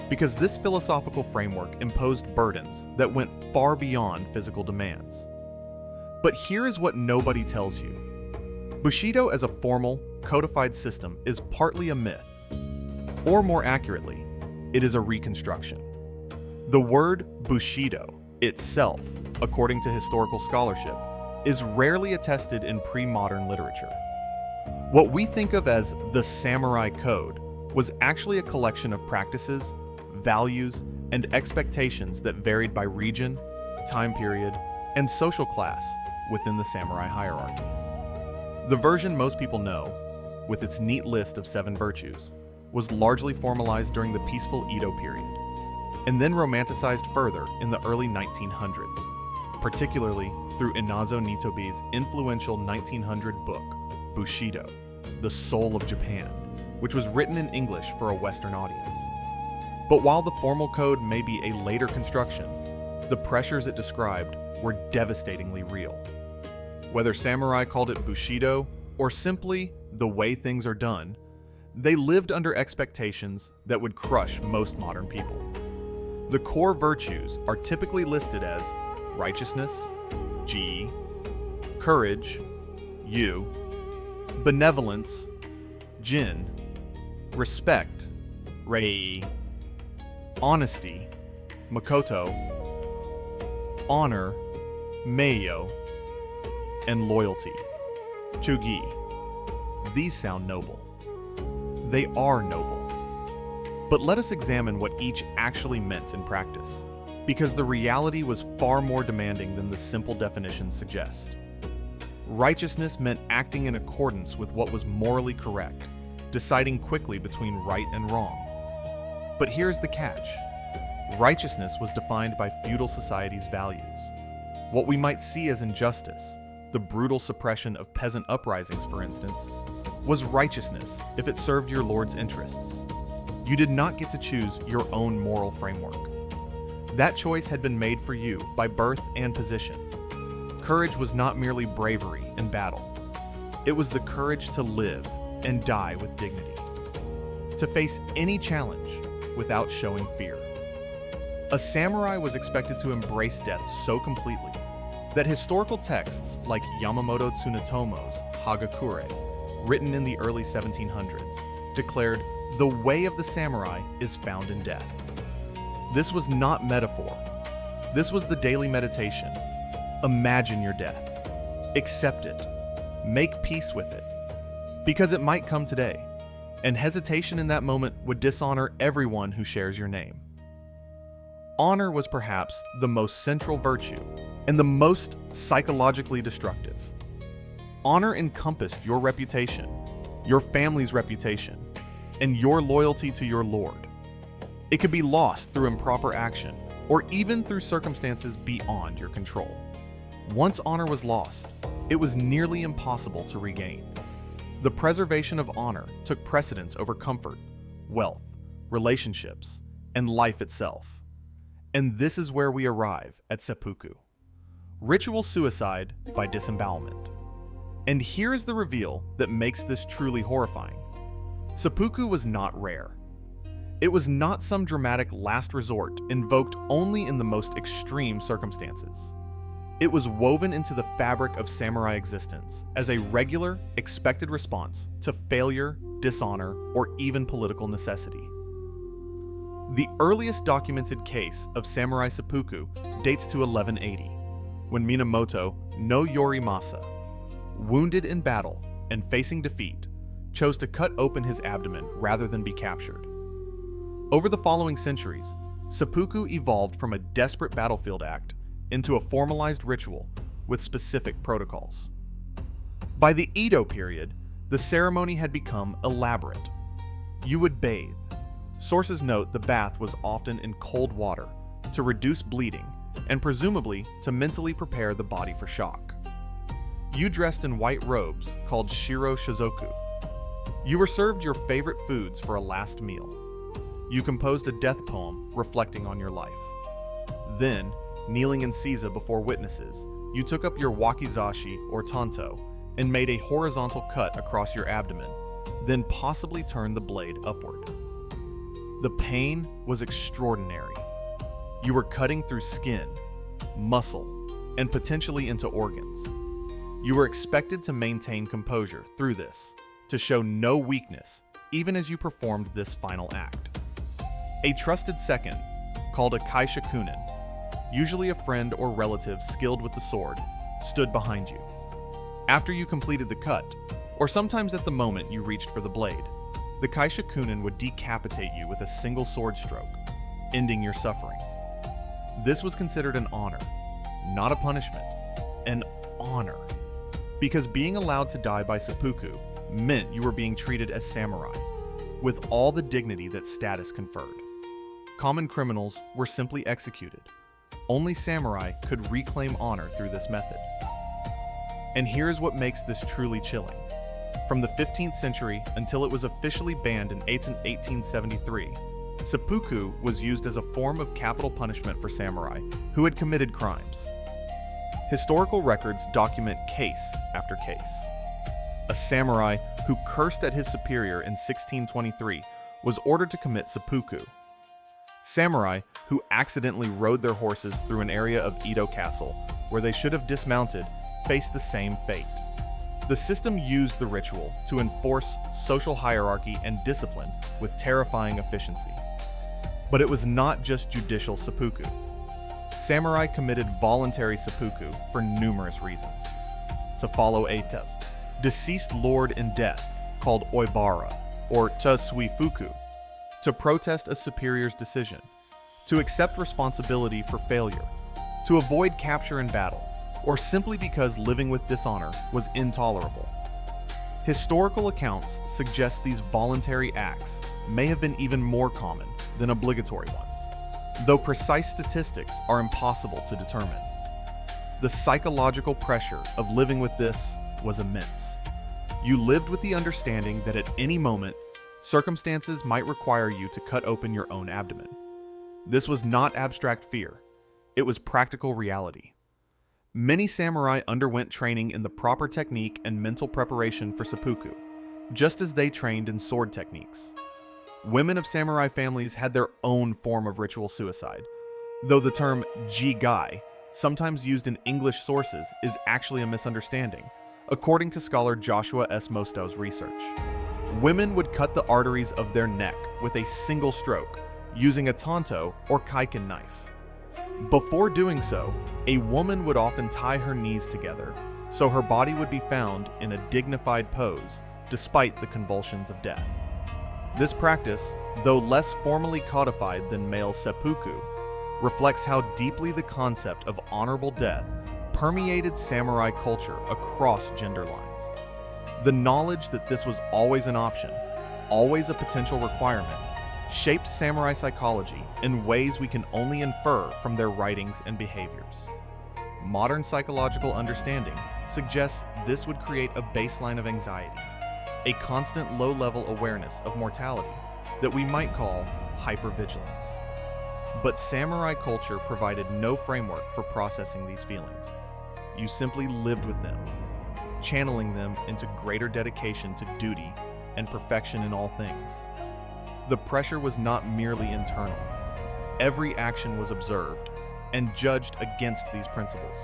because this philosophical framework imposed burdens that went far beyond physical demands. But here is what nobody tells you. Bushido as a formal, codified system is partly a myth, or more accurately, it is a reconstruction. The word bushido itself, according to historical scholarship, is rarely attested in pre-modern literature. What we think of as the samurai code was actually a collection of practices, values, and expectations that varied by region, time period, and social class within the samurai hierarchy. The version most people know, with its neat list of 7 virtues, was largely formalized during the peaceful Edo period, and then romanticized further in the early 1900s, particularly through Inazo Nitobe's influential 1900 book, Bushido, The Soul of Japan, which was written in English for a Western audience. But while the formal code may be a later construction, the pressures it described were devastatingly real. Whether samurai called it Bushido or simply the way things are done, they lived under expectations that would crush most modern people. The core virtues are typically listed as righteousness, G, courage, U, benevolence, Jin, respect, Rei, honesty, Makoto, honor, Meiyo, and loyalty, Chugi. These sound noble. They are noble. But let us examine what each actually meant in practice, because the reality was far more demanding than the simple definitions suggest. Righteousness meant acting in accordance with what was morally correct, deciding quickly between right and wrong. But here's the catch. Righteousness was defined by feudal society's values. What we might see as injustice, the brutal suppression of peasant uprisings, for instance, was righteousness if it served your lord's interests. You did not get to choose your own moral framework. That choice had been made for you by birth and position. Courage was not merely bravery in battle. It was the courage to live and die with dignity, to face any challenge without showing fear. A samurai was expected to embrace death so completely that historical texts like Yamamoto Tsunetomo's Hagakure, written in the early 1700s, declared, "The way of the samurai is found in death." This was not metaphor. This was the daily meditation. Imagine your death. Accept it. Make peace with it. Because it might come today, and hesitation in that moment would dishonor everyone who shares your name. Honor was perhaps the most central virtue and the most psychologically destructive. Honor encompassed your reputation, your family's reputation, and your loyalty to your lord. It could be lost through improper action or even through circumstances beyond your control. Once honor was lost, it was nearly impossible to regain. The preservation of honor took precedence over comfort, wealth, relationships, and life itself. And this is where we arrive at seppuku. Ritual suicide by disembowelment. And here is the reveal that makes this truly horrifying. Seppuku was not rare. It was not some dramatic last resort invoked only in the most extreme circumstances. It was woven into the fabric of samurai existence as a regular, expected response to failure, dishonor, or even political necessity. The earliest documented case of samurai seppuku dates to 1180, when Minamoto no Yorimasa, wounded in battle and facing defeat, chose to cut open his abdomen rather than be captured. Over the following centuries, seppuku evolved from a desperate battlefield act into a formalized ritual with specific protocols. By the Edo period, the ceremony had become elaborate. You would bathe. Sources note the bath was often in cold water to reduce bleeding and presumably to mentally prepare the body for shock. You dressed in white robes called shiro shizoku. You were served your favorite foods for a last meal. You composed a death poem reflecting on your life. Then, kneeling in seiza before witnesses, you took up your wakizashi or tanto and made a horizontal cut across your abdomen, then possibly turned the blade upward. The pain was extraordinary. You were cutting through skin, muscle, and potentially into organs. You were expected to maintain composure through this, to show no weakness even as you performed this final act. A trusted second, called a kaishakunin, usually a friend or relative skilled with the sword, stood behind you. After you completed the cut, or sometimes at the moment you reached for the blade, the kaishakunin would decapitate you with a single sword stroke, ending your suffering. This was considered an honor, not a punishment, an honor, because being allowed to die by seppuku meant you were being treated as samurai, with all the dignity that status conferred. Common criminals were simply executed. Only samurai could reclaim honor through this method. And here's what makes this truly chilling. From the 15th century until it was officially banned in 1873, seppuku was used as a form of capital punishment for samurai who had committed crimes. Historical records document case after case. a samurai who cursed at his superior in 1623, was ordered to commit seppuku. Samurai who accidentally rode their horses through an area of Edo Castle where they should have dismounted faced the same fate. The system used the ritual to enforce social hierarchy and discipline with terrifying efficiency. But it was not just judicial seppuku. Samurai committed voluntary seppuku for numerous reasons. To follow a deceased lord in death called oibara, or tsuifuku, to protest a superior's decision, to accept responsibility for failure, to avoid capture in battle, or simply because living with dishonor was intolerable. Historical accounts suggest these voluntary acts may have been even more common than obligatory ones, though precise statistics are impossible to determine. The psychological pressure of living with this was immense. You lived with the understanding that at any moment, circumstances might require you to cut open your own abdomen. This was not abstract fear, it was practical reality. Many samurai underwent training in the proper technique and mental preparation for seppuku, just as they trained in sword techniques. Women of samurai families had their own form of ritual suicide, though the term jigai, sometimes used in English sources, is actually a misunderstanding, according to scholar Joshua S. Mostow's research. Women would cut the arteries of their neck with a single stroke, using a tanto or kaiken knife. Before doing so, a woman would often tie her knees together, so her body would be found in a dignified pose, despite the convulsions of death. This practice, though less formally codified than male seppuku, reflects how deeply the concept of honorable death permeated samurai culture across gender lines. The knowledge that this was always an option, always a potential requirement, shaped samurai psychology in ways we can only infer from their writings and behaviors. Modern psychological understanding suggests this would create a baseline of anxiety, a constant low-level awareness of mortality that we might call hypervigilance. But samurai culture provided no framework for processing these feelings. You simply lived with them, channeling them into greater dedication to duty and perfection in all things. The pressure was not merely internal. Every action was observed and judged against these principles.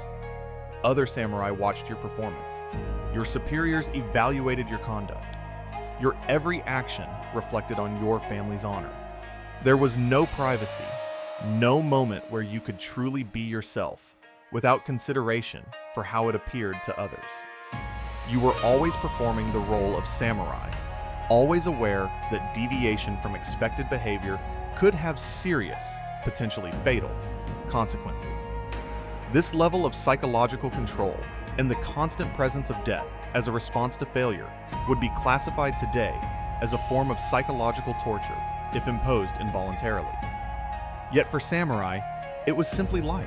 Other samurai watched your performance. Your superiors evaluated your conduct. Your every action reflected on your family's honor. There was no privacy, no moment where you could truly be yourself without consideration for how it appeared to others. You were always performing the role of samurai, always aware that deviation from expected behavior could have serious, potentially fatal, consequences. This level of psychological control and the constant presence of death as a response to failure would be classified today as a form of psychological torture if imposed involuntarily. Yet for samurai, it was simply life.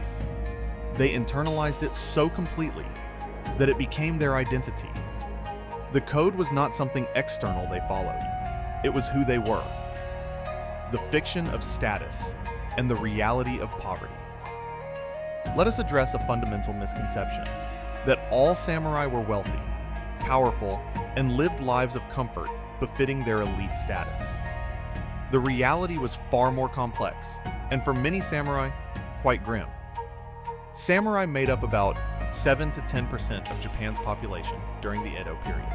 They internalized it so completely that it became their identity. The code was not something external they followed. It was who they were. The fiction of status and the reality of poverty. Let us address a fundamental misconception, that all samurai were wealthy, powerful, and lived lives of comfort befitting their elite status. The reality was far more complex, and for many samurai, quite grim. Samurai made up about 7 to 10% of Japan's population during the Edo period.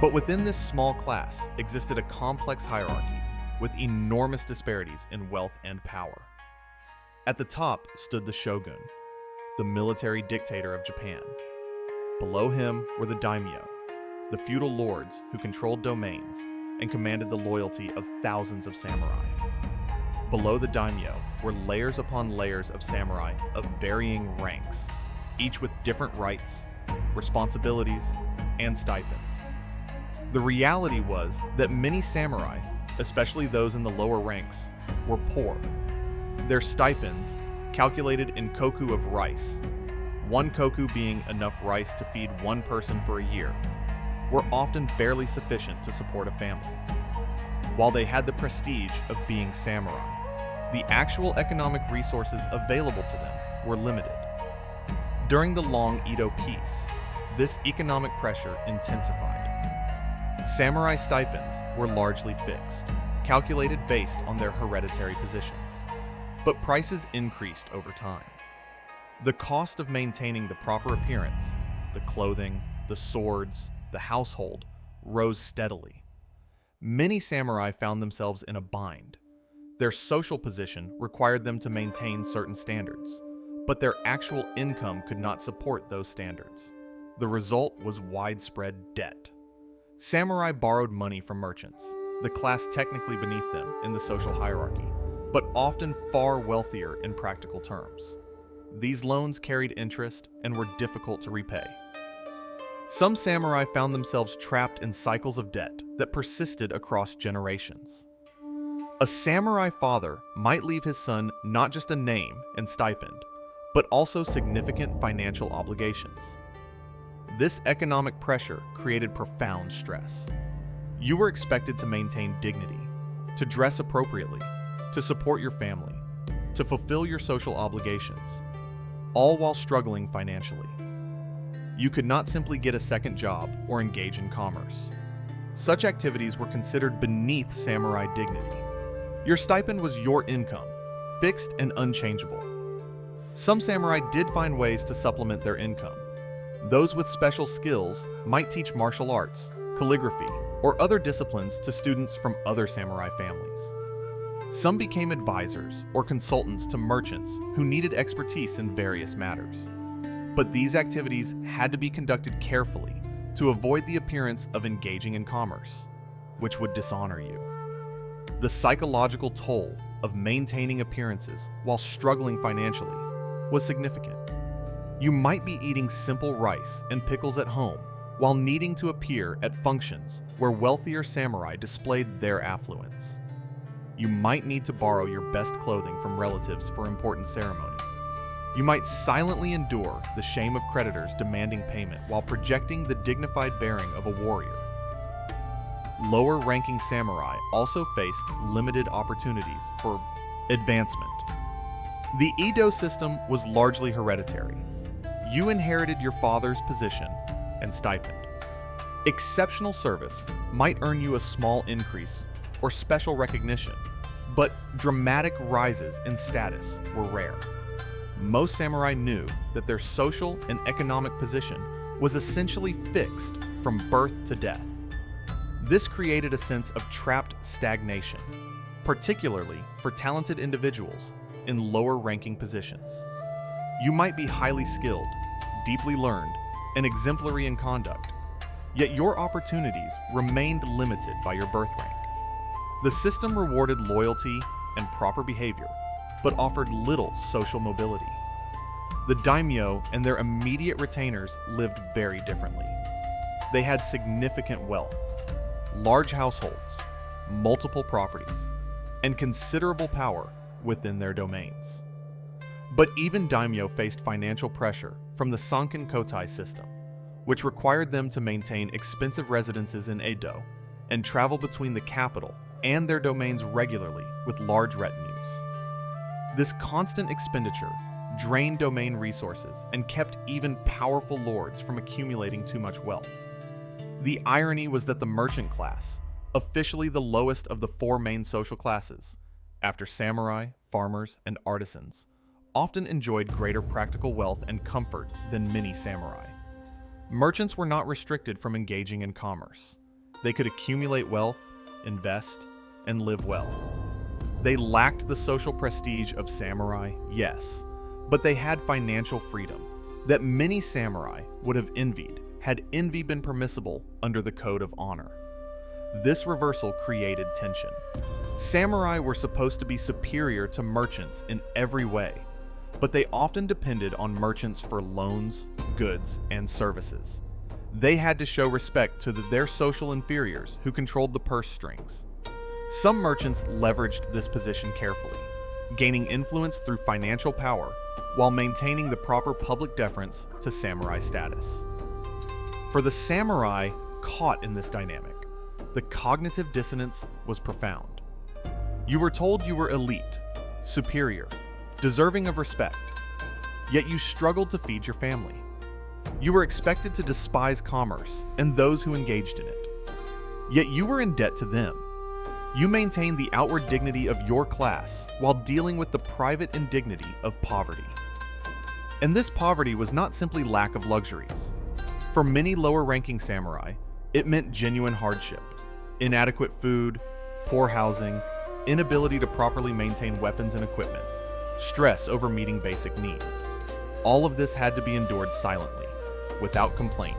But within this small class existed a complex hierarchy with enormous disparities in wealth and power. At the top stood the shogun, the military dictator of Japan. Below him were the daimyo, the feudal lords who controlled domains and commanded the loyalty of thousands of samurai. Below the daimyo were layers upon layers of samurai of varying ranks, each with different rights, responsibilities, and stipends. The reality was that many samurai, especially those in the lower ranks, were poor. Their stipends, calculated in koku of rice, one koku being enough rice to feed one person for a year, were often barely sufficient to support a family. While they had the prestige of being samurai, the actual economic resources available to them were limited. During the long Edo peace, this economic pressure intensified. Samurai stipends were largely fixed, calculated based on their hereditary positions. But prices increased over time. The cost of maintaining the proper appearance, the clothing, the swords, the household, rose steadily. Many samurai found themselves in a bind. Their social position required them to maintain certain standards, but their actual income could not support those standards. The result was widespread debt. Samurai borrowed money from merchants, the class technically beneath them in the social hierarchy, but often far wealthier in practical terms. These loans carried interest and were difficult to repay. Some samurai found themselves trapped in cycles of debt that persisted across generations. A samurai father might leave his son not just a name and stipend, but also significant financial obligations. This economic pressure created profound stress. You were expected to maintain dignity, to dress appropriately, to support your family, to fulfill your social obligations, all while struggling financially. You could not simply get a second job or engage in commerce. Such activities were considered beneath samurai dignity. Your stipend was your income, fixed and unchangeable. Some samurai did find ways to supplement their income. Those with special skills might teach martial arts, calligraphy, or other disciplines to students from other samurai families. Some became advisors or consultants to merchants who needed expertise in various matters. But these activities had to be conducted carefully to avoid the appearance of engaging in commerce, which would dishonor you. The psychological toll of maintaining appearances while struggling financially was significant. You might be eating simple rice and pickles at home while needing to appear at functions where wealthier samurai displayed their affluence. You might need to borrow your best clothing from relatives for important ceremonies. You might silently endure the shame of creditors demanding payment while projecting the dignified bearing of a warrior. Lower-ranking samurai also faced limited opportunities for advancement. The Edo system was largely hereditary. You inherited your father's position and stipend. Exceptional service might earn you a small increase or special recognition, but dramatic rises in status were rare. Most samurai knew that their social and economic position was essentially fixed from birth to death. This created a sense of trapped stagnation, particularly for talented individuals in lower-ranking positions. You might be highly skilled, deeply learned, and exemplary in conduct, yet your opportunities remained limited by your birth rank. The system rewarded loyalty and proper behavior, but offered little social mobility. The daimyo and their immediate retainers lived very differently. They had significant wealth, large households, multiple properties, and considerable power within their domains. But even daimyo faced financial pressure from the Sanken Kotai system, which required them to maintain expensive residences in Edo and travel between the capital and their domains regularly with large retinues. This constant expenditure drained domain resources and kept even powerful lords from accumulating too much wealth. The irony was that the merchant class, officially the lowest of the four main social classes, after samurai, farmers, and artisans, often enjoyed greater practical wealth and comfort than many samurai. Merchants were not restricted from engaging in commerce. They could accumulate wealth, invest, and live well. They lacked the social prestige of samurai, yes, but they had financial freedom that many samurai would have envied had envy been permissible under the code of honor. This reversal created tension. Samurai were supposed to be superior to merchants in every way, but they often depended on merchants for loans, goods, and services. They had to show respect to their social inferiors who controlled the purse strings. Some merchants leveraged this position carefully, gaining influence through financial power while maintaining the proper public deference to samurai status. For the samurai caught in this dynamic, the cognitive dissonance was profound. You were told you were elite, superior, deserving of respect, yet you struggled to feed your family. You were expected to despise commerce and those who engaged in it. Yet you were in debt to them. You maintained the outward dignity of your class while dealing with the private indignity of poverty. And this poverty was not simply lack of luxuries. For many lower-ranking samurai, it meant genuine hardship, inadequate food, poor housing, inability to properly maintain weapons and equipment, stress over meeting basic needs. All of this had to be endured silently, without complaint,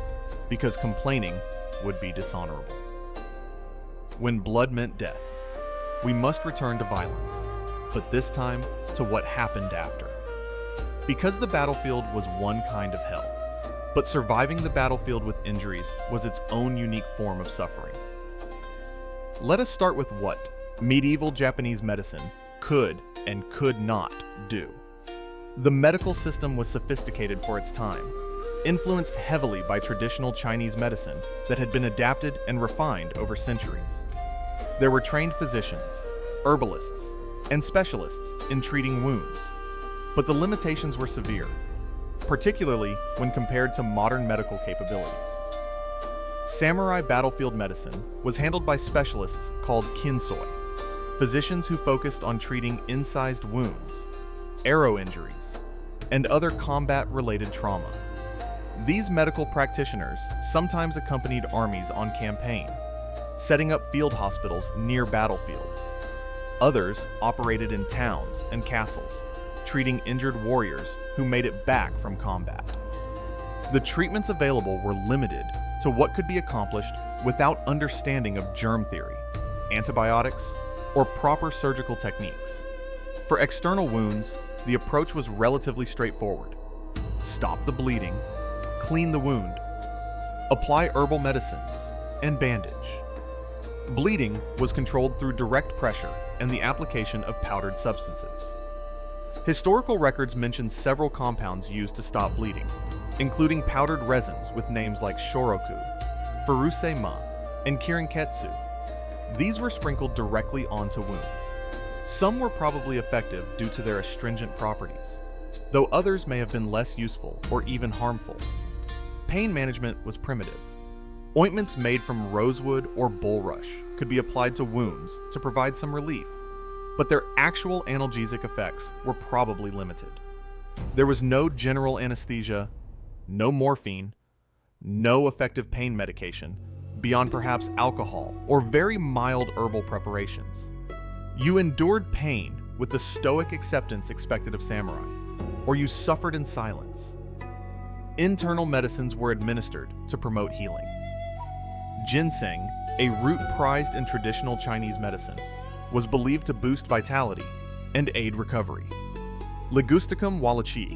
because complaining would be dishonorable. When blood meant death, we must return to violence, but this time to what happened after. Because the battlefield was one kind of hell, but surviving the battlefield with injuries was its own unique form of suffering. Let us start with what medieval Japanese medicine could and could not do. The medical system was sophisticated for its time, influenced heavily by traditional Chinese medicine that had been adapted and refined over centuries. There were trained physicians, herbalists, and specialists in treating wounds, but the limitations were severe, particularly when compared to modern medical capabilities. Samurai battlefield medicine was handled by specialists called kinsoi, physicians who focused on treating incised wounds, arrow injuries, and other combat-related trauma. These medical practitioners sometimes accompanied armies on campaign, setting up field hospitals near battlefields. Others operated in towns and castles, treating injured warriors who made it back from combat. The treatments available were limited to what could be accomplished without understanding of germ theory, antibiotics, or proper surgical techniques. For external wounds, the approach was relatively straightforward. Stop the bleeding, clean the wound, apply herbal medicines, and bandage. Bleeding was controlled through direct pressure and the application of powdered substances. Historical records mention several compounds used to stop bleeding, including powdered resins with names like shoroku, furuse-ma, and kirinketsu. These were sprinkled directly onto wounds. Some were probably effective due to their astringent properties, though others may have been less useful or even harmful. Pain management was primitive. Ointments made from rosewood or bulrush could be applied to wounds to provide some relief, but their actual analgesic effects were probably limited. There was no general anesthesia, no morphine, no effective pain medication, beyond perhaps alcohol or very mild herbal preparations. You endured pain with the stoic acceptance expected of samurai, or you suffered in silence. Internal medicines were administered to promote healing. Ginseng, a root prized in traditional Chinese medicine, was believed to boost vitality and aid recovery. Ligusticum wallacei,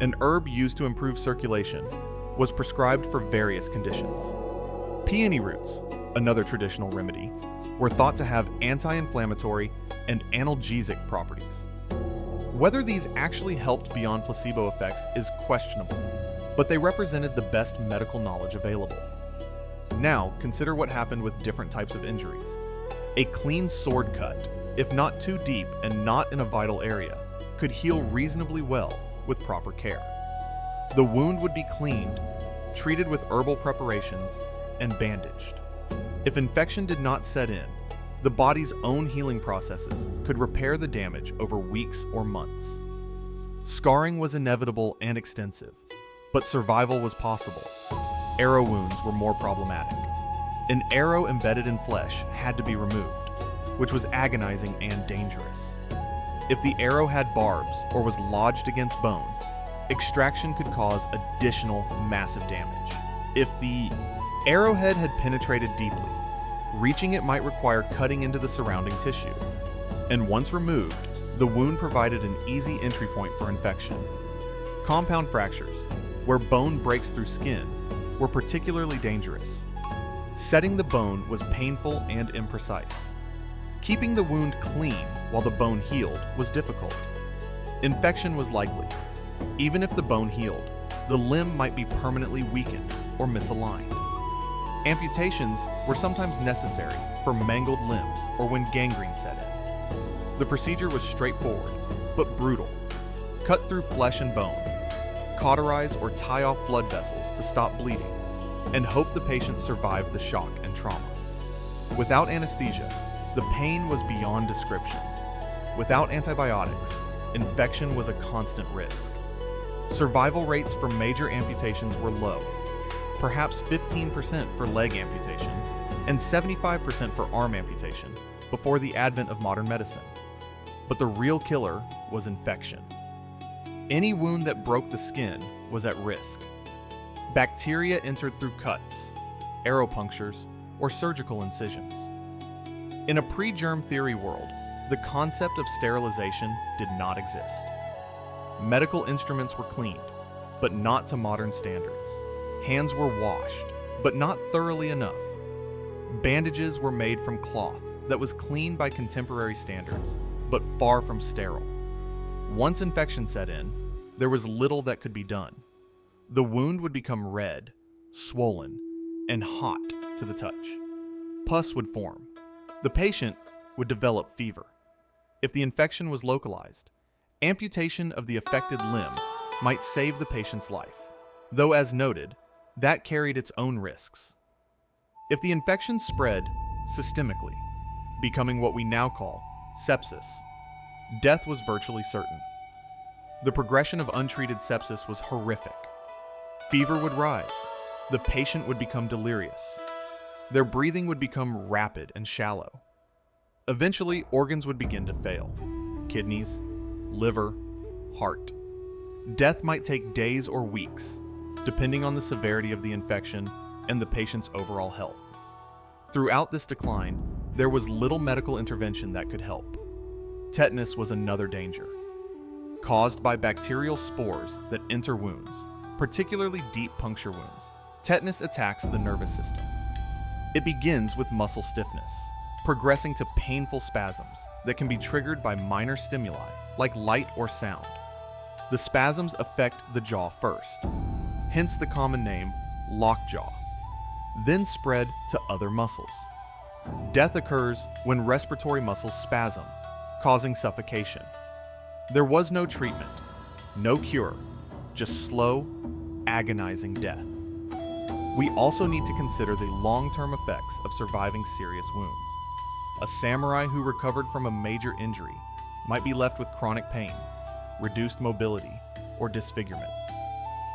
an herb used to improve circulation, was prescribed for various conditions. Peony roots, another traditional remedy, were thought to have anti-inflammatory and analgesic properties. Whether these actually helped beyond placebo effects is questionable, but they represented the best medical knowledge available. Now, consider what happened with different types of injuries. A clean sword cut, if not too deep and not in a vital area, could heal reasonably well with proper care. The wound would be cleaned, treated with herbal preparations, and bandaged. If infection did not set in, the body's own healing processes could repair the damage over weeks or months. Scarring was inevitable and extensive, but survival was possible. Arrow wounds were more problematic. An arrow embedded in flesh had to be removed, which was agonizing and dangerous. If the arrow had barbs or was lodged against bone, extraction could cause additional massive damage. If the arrowhead had penetrated deeply, reaching it might require cutting into the surrounding tissue. And once removed, the wound provided an easy entry point for infection. Compound fractures, where bone breaks through skin, were particularly dangerous. Setting the bone was painful and imprecise. Keeping the wound clean while the bone healed was difficult. Infection was likely. Even if the bone healed, the limb might be permanently weakened or misaligned. Amputations were sometimes necessary for mangled limbs or when gangrene set in. The procedure was straightforward, but brutal. Cut through flesh and bone. Cauterize or tie off blood vessels to stop bleeding and hope the patient survived the shock and trauma. Without anesthesia, the pain was beyond description. Without antibiotics, infection was a constant risk. Survival rates for major amputations were low, perhaps 15% for leg amputation and 75% for arm amputation before the advent of modern medicine. But the real killer was infection. Any wound that broke the skin was at risk. Bacteria entered through cuts, arrow punctures, or surgical incisions. In a pre-germ theory world, the concept of sterilization did not exist. Medical instruments were cleaned, but not to modern standards. Hands were washed, but not thoroughly enough. Bandages were made from cloth that was clean by contemporary standards, but far from sterile. Once infection set in, there was little that could be done. The wound would become red, swollen, and hot to the touch. Pus would form. The patient would develop fever. If the infection was localized, amputation of the affected limb might save the patient's life, though as noted, that carried its own risks. If the infection spread systemically, becoming what we now call sepsis, death was virtually certain. The progression of untreated sepsis was horrific. Fever would rise. The patient would become delirious. Their breathing would become rapid and shallow. Eventually, organs would begin to fail. Kidneys, liver, heart. Death might take days or weeks, depending on the severity of the infection and the patient's overall health. Throughout this decline, there was little medical intervention that could help. Tetanus was another danger. Caused by bacterial spores that enter wounds, particularly deep puncture wounds, tetanus attacks the nervous system. It begins with muscle stiffness, progressing to painful spasms that can be triggered by minor stimuli like light or sound. The spasms affect the jaw first, hence the common name lockjaw, then spread to other muscles. Death occurs when respiratory muscles spasm, causing suffocation. There was no treatment, no cure, just slow, agonizing death. We also need to consider the long-term effects of surviving serious wounds. A samurai who recovered from a major injury might be left with chronic pain, reduced mobility, or disfigurement.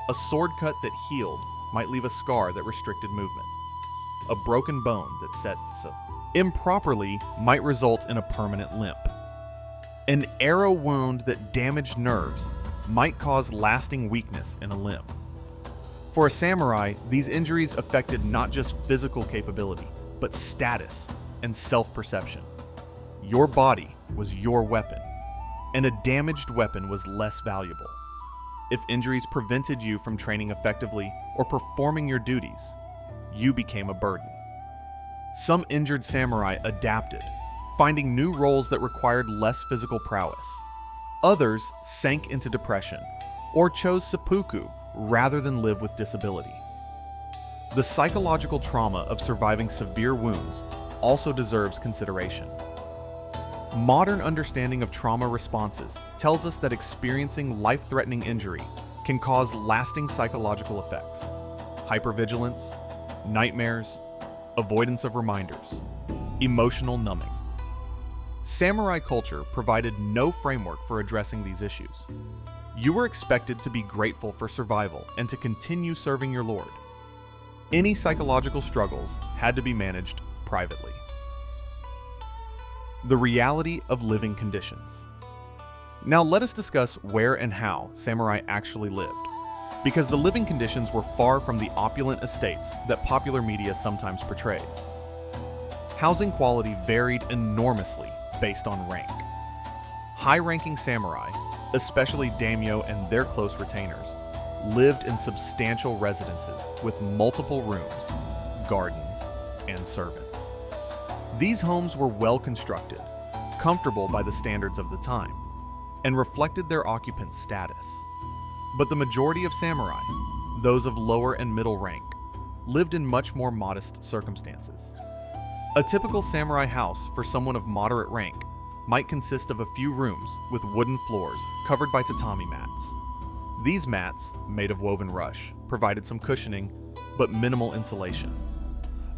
A sword cut that healed might leave a scar that restricted movement. A broken bone that sets improperly might result in a permanent limp. An arrow wound that damaged nerves might cause lasting weakness in a limb. For a samurai, these injuries affected not just physical capability, but status and self-perception. Your body was your weapon, and a damaged weapon was less valuable. If injuries prevented you from training effectively or performing your duties, you became a burden. Some injured samurai adapted, finding new roles that required less physical prowess. Others sank into depression or chose seppuku rather than live with disability. The psychological trauma of surviving severe wounds also deserves consideration. Modern understanding of trauma responses tells us that experiencing life-threatening injury can cause lasting psychological effects: hypervigilance, nightmares, avoidance of reminders, emotional numbing. Samurai culture provided no framework for addressing these issues. You were expected to be grateful for survival and to continue serving your lord. Any psychological struggles had to be managed privately. The reality of living conditions. Now let us discuss where and how samurai actually lived, because the living conditions were far from the opulent estates that popular media sometimes portrays. Housing quality varied enormously based on rank. High-ranking samurai, especially daimyo and their close retainers, lived in substantial residences with multiple rooms, gardens, and servants. These homes were well constructed, comfortable by the standards of the time, and reflected their occupants' status. But the majority of samurai, those of lower and middle rank, lived in much more modest circumstances. A typical samurai house for someone of moderate rank might consist of a few rooms with wooden floors covered by tatami mats. These mats, made of woven rush, provided some cushioning, but minimal insulation.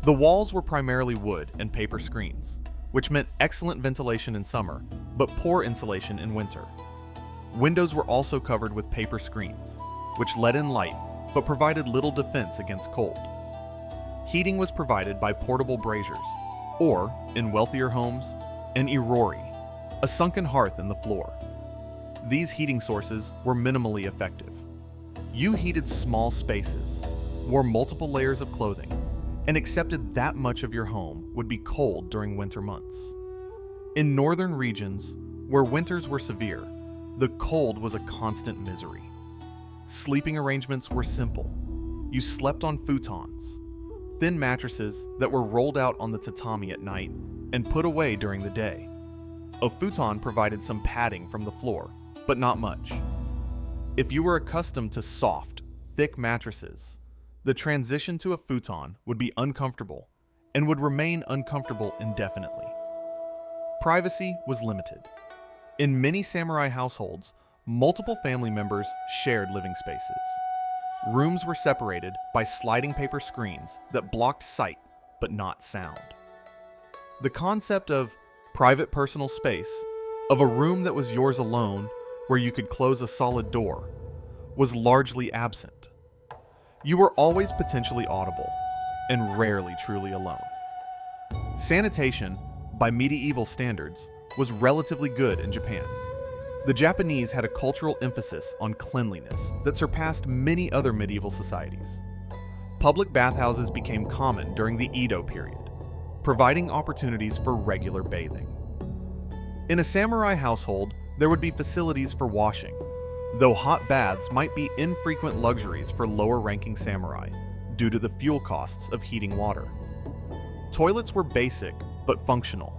The walls were primarily wood and paper screens, which meant excellent ventilation in summer, but poor insulation in winter. Windows were also covered with paper screens, which let in light, but provided little defense against cold. Heating was provided by portable braziers, or, in wealthier homes, an irori, a sunken hearth in the floor. These heating sources were minimally effective. You heated small spaces, wore multiple layers of clothing, and accepted that much of your home would be cold during winter months. In northern regions, where winters were severe, the cold was a constant misery. Sleeping arrangements were simple. You slept on futons, thin mattresses that were rolled out on the tatami at night and put away during the day. A futon provided some padding from the floor, but not much. If you were accustomed to soft, thick mattresses, the transition to a futon would be uncomfortable and would remain uncomfortable indefinitely. Privacy was limited. In many samurai households, multiple family members shared living spaces. Rooms were separated by sliding paper screens that blocked sight but not sound. The concept of private personal space, of a room that was yours alone where you could close a solid door, was largely absent. You were always potentially audible and rarely truly alone. Sanitation, by medieval standards, was relatively good in Japan. The Japanese had a cultural emphasis on cleanliness that surpassed many other medieval societies. Public bathhouses became common during the Edo period, providing opportunities for regular bathing. In a samurai household, there would be facilities for washing, though hot baths might be infrequent luxuries for lower-ranking samurai due to the fuel costs of heating water. Toilets were basic but functional.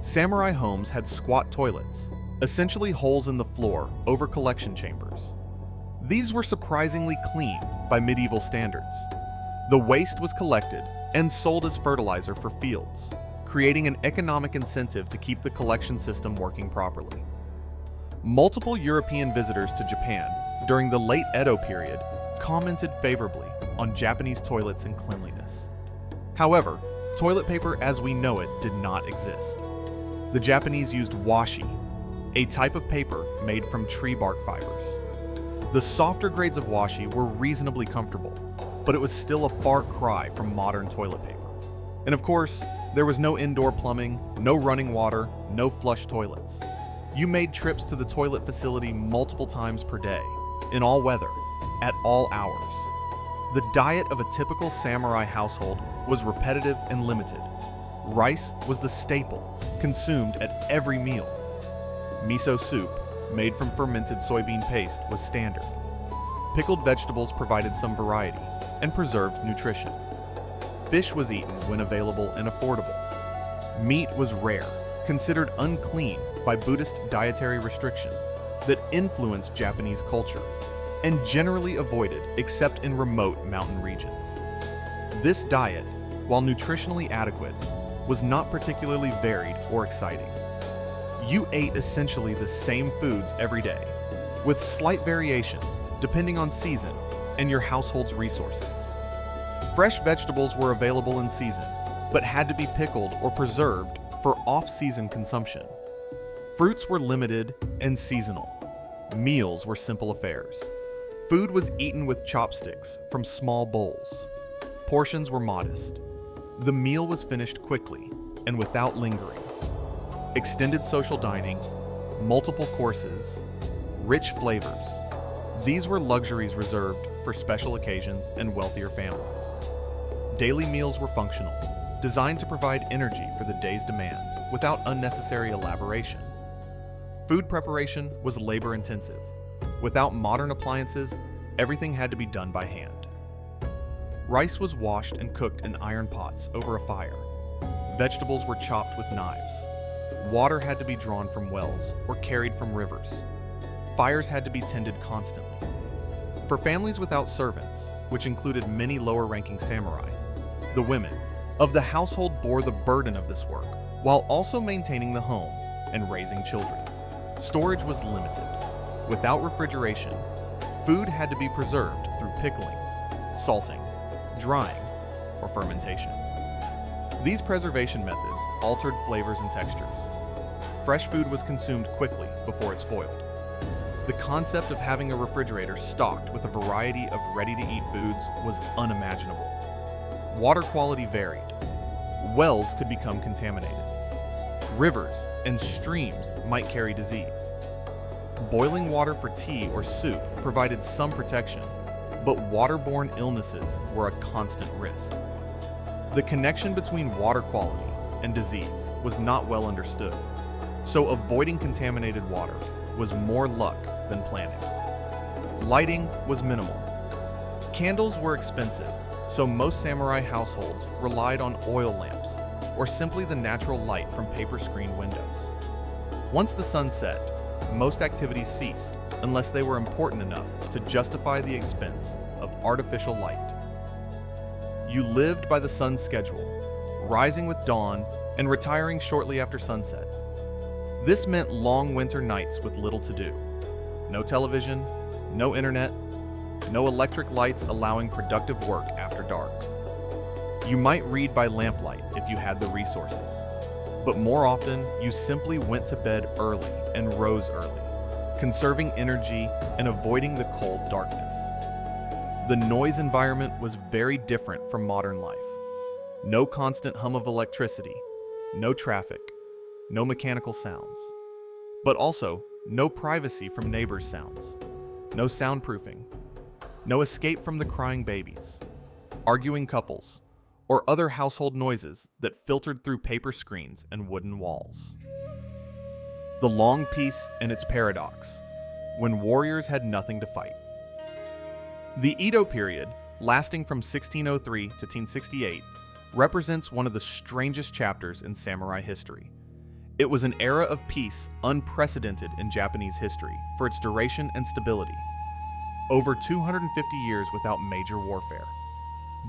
Samurai homes had squat toilets, essentially holes in the floor over collection chambers. These were surprisingly clean by medieval standards. The waste was collected and sold as fertilizer for fields, creating an economic incentive to keep the collection system working properly. Multiple European visitors to Japan during the late Edo period commented favorably on Japanese toilets and cleanliness. However, toilet paper as we know it did not exist. The Japanese used washi, a type of paper made from tree bark fibers. The softer grades of washi were reasonably comfortable, but it was still a far cry from modern toilet paper. And of course, there was no indoor plumbing, no running water, no flush toilets. You made trips to the toilet facility multiple times per day, in all weather, at all hours. The diet of a typical samurai household was repetitive and limited. Rice was the staple, consumed at every meal. Miso soup, made from fermented soybean paste, was standard. Pickled vegetables provided some variety and preserved nutrition. Fish was eaten when available and affordable. Meat was rare, considered unclean by Buddhist dietary restrictions that influenced Japanese culture, and generally avoided except in remote mountain regions. This diet, while nutritionally adequate, was not particularly varied or exciting. You ate essentially the same foods every day, with slight variations depending on season and your household's resources. Fresh vegetables were available in season, but had to be pickled or preserved for off-season consumption. Fruits were limited and seasonal. Meals were simple affairs. Food was eaten with chopsticks from small bowls. Portions were modest. The meal was finished quickly and without lingering. Extended social dining, multiple courses, rich flavors. These were luxuries reserved for special occasions and wealthier families. Daily meals were functional, designed to provide energy for the day's demands without unnecessary elaboration. Food preparation was labor-intensive. Without modern appliances, everything had to be done by hand. Rice was washed and cooked in iron pots over a fire. Vegetables were chopped with knives. Water had to be drawn from wells or carried from rivers. Fires had to be tended constantly. For families without servants, which included many lower-ranking samurai, the women of the household bore the burden of this work while also maintaining the home and raising children. Storage was limited. Without refrigeration, Food had to be preserved through pickling, salting, drying, or fermentation. These preservation methods altered flavors and textures. Fresh food was consumed quickly before it spoiled. The concept of having a refrigerator stocked with a variety of ready-to-eat foods was unimaginable. Water quality varied. Wells could become contaminated. Rivers and streams might carry disease. Boiling water for tea or soup provided some protection, but waterborne illnesses were a constant risk. The connection between water quality and disease was not well understood, so avoiding contaminated water was more luck than planning. Lighting was minimal. Candles were expensive, so most samurai households relied on oil lamps or simply the natural light from paper-screened windows. Once the sun set, most activities ceased unless they were important enough to justify the expense of artificial light. You lived by the sun's schedule, rising with dawn and retiring shortly after sunset. This meant long winter nights with little to do. No television, no internet, no electric lights allowing productive work after dark. You might read by lamplight if you had the resources, but more often you simply went to bed early and rose early, conserving energy and avoiding the cold darkness. The noise environment was very different from modern life. No constant hum of electricity, no traffic, no mechanical sounds, but also no privacy from neighbors' sounds, no soundproofing, no escape from the crying babies, arguing couples, or other household noises that filtered through paper screens and wooden walls. The long peace and its paradox, when warriors had nothing to fight. The Edo period, lasting from 1603 to 1868, represents one of the strangest chapters in samurai history. It was an era of peace unprecedented in Japanese history for its duration and stability. Over 250 years without major warfare.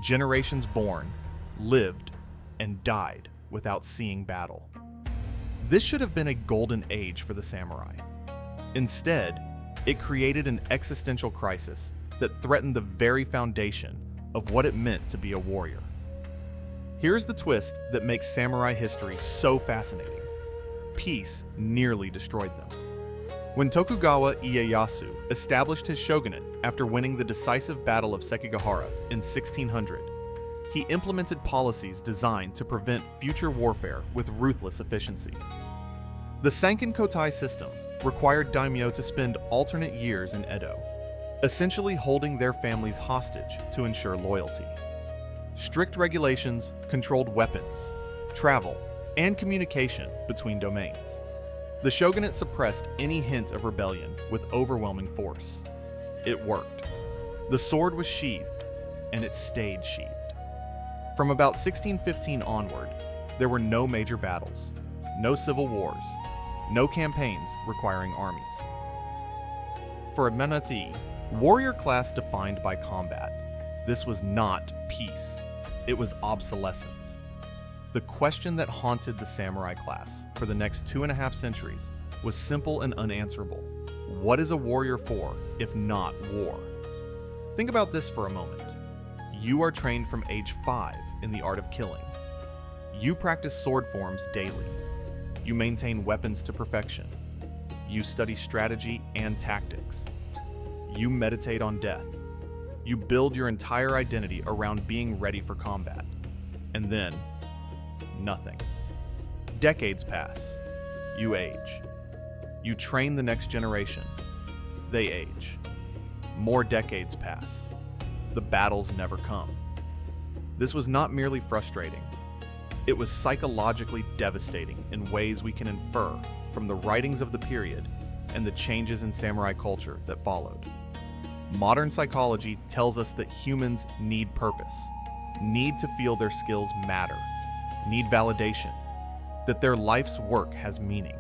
Generations born, lived, and died without seeing battle. This should have been a golden age for the samurai. Instead, it created an existential crisis that threatened the very foundation of what it meant to be a warrior. Here's the twist that makes samurai history so fascinating. Peace nearly destroyed them. When Tokugawa Ieyasu established his shogunate after winning the decisive Battle of Sekigahara in 1600, he implemented policies designed to prevent future warfare with ruthless efficiency. The Sankin Kotai system required daimyo to spend alternate years in Edo, essentially holding their families hostage to ensure loyalty. Strict regulations controlled weapons, travel, and communication between domains. The shogunate suppressed any hint of rebellion with overwhelming force. It worked. The sword was sheathed, and it stayed sheathed. From about 1615 onward, there were no major battles, no civil wars, no campaigns requiring armies. For a Menati, warrior class defined by combat, this was not peace. It was obsolescence. The question that haunted the samurai class for the next 2.5 centuries was simple and unanswerable. What is a warrior for, if not war? Think about this for a moment. You are trained from age 5 in the art of killing. You practice sword forms daily. You maintain weapons to perfection. You study strategy and tactics. You meditate on death. You build your entire identity around being ready for combat. And then, nothing. Decades pass. You age. You train the next generation. They age. More decades pass. The battles never come. This was not merely frustrating. It was psychologically devastating in ways we can infer from the writings of the period and the changes in samurai culture that followed. Modern psychology tells us that humans need purpose, need to feel their skills matter, need validation, that their life's work has meaning.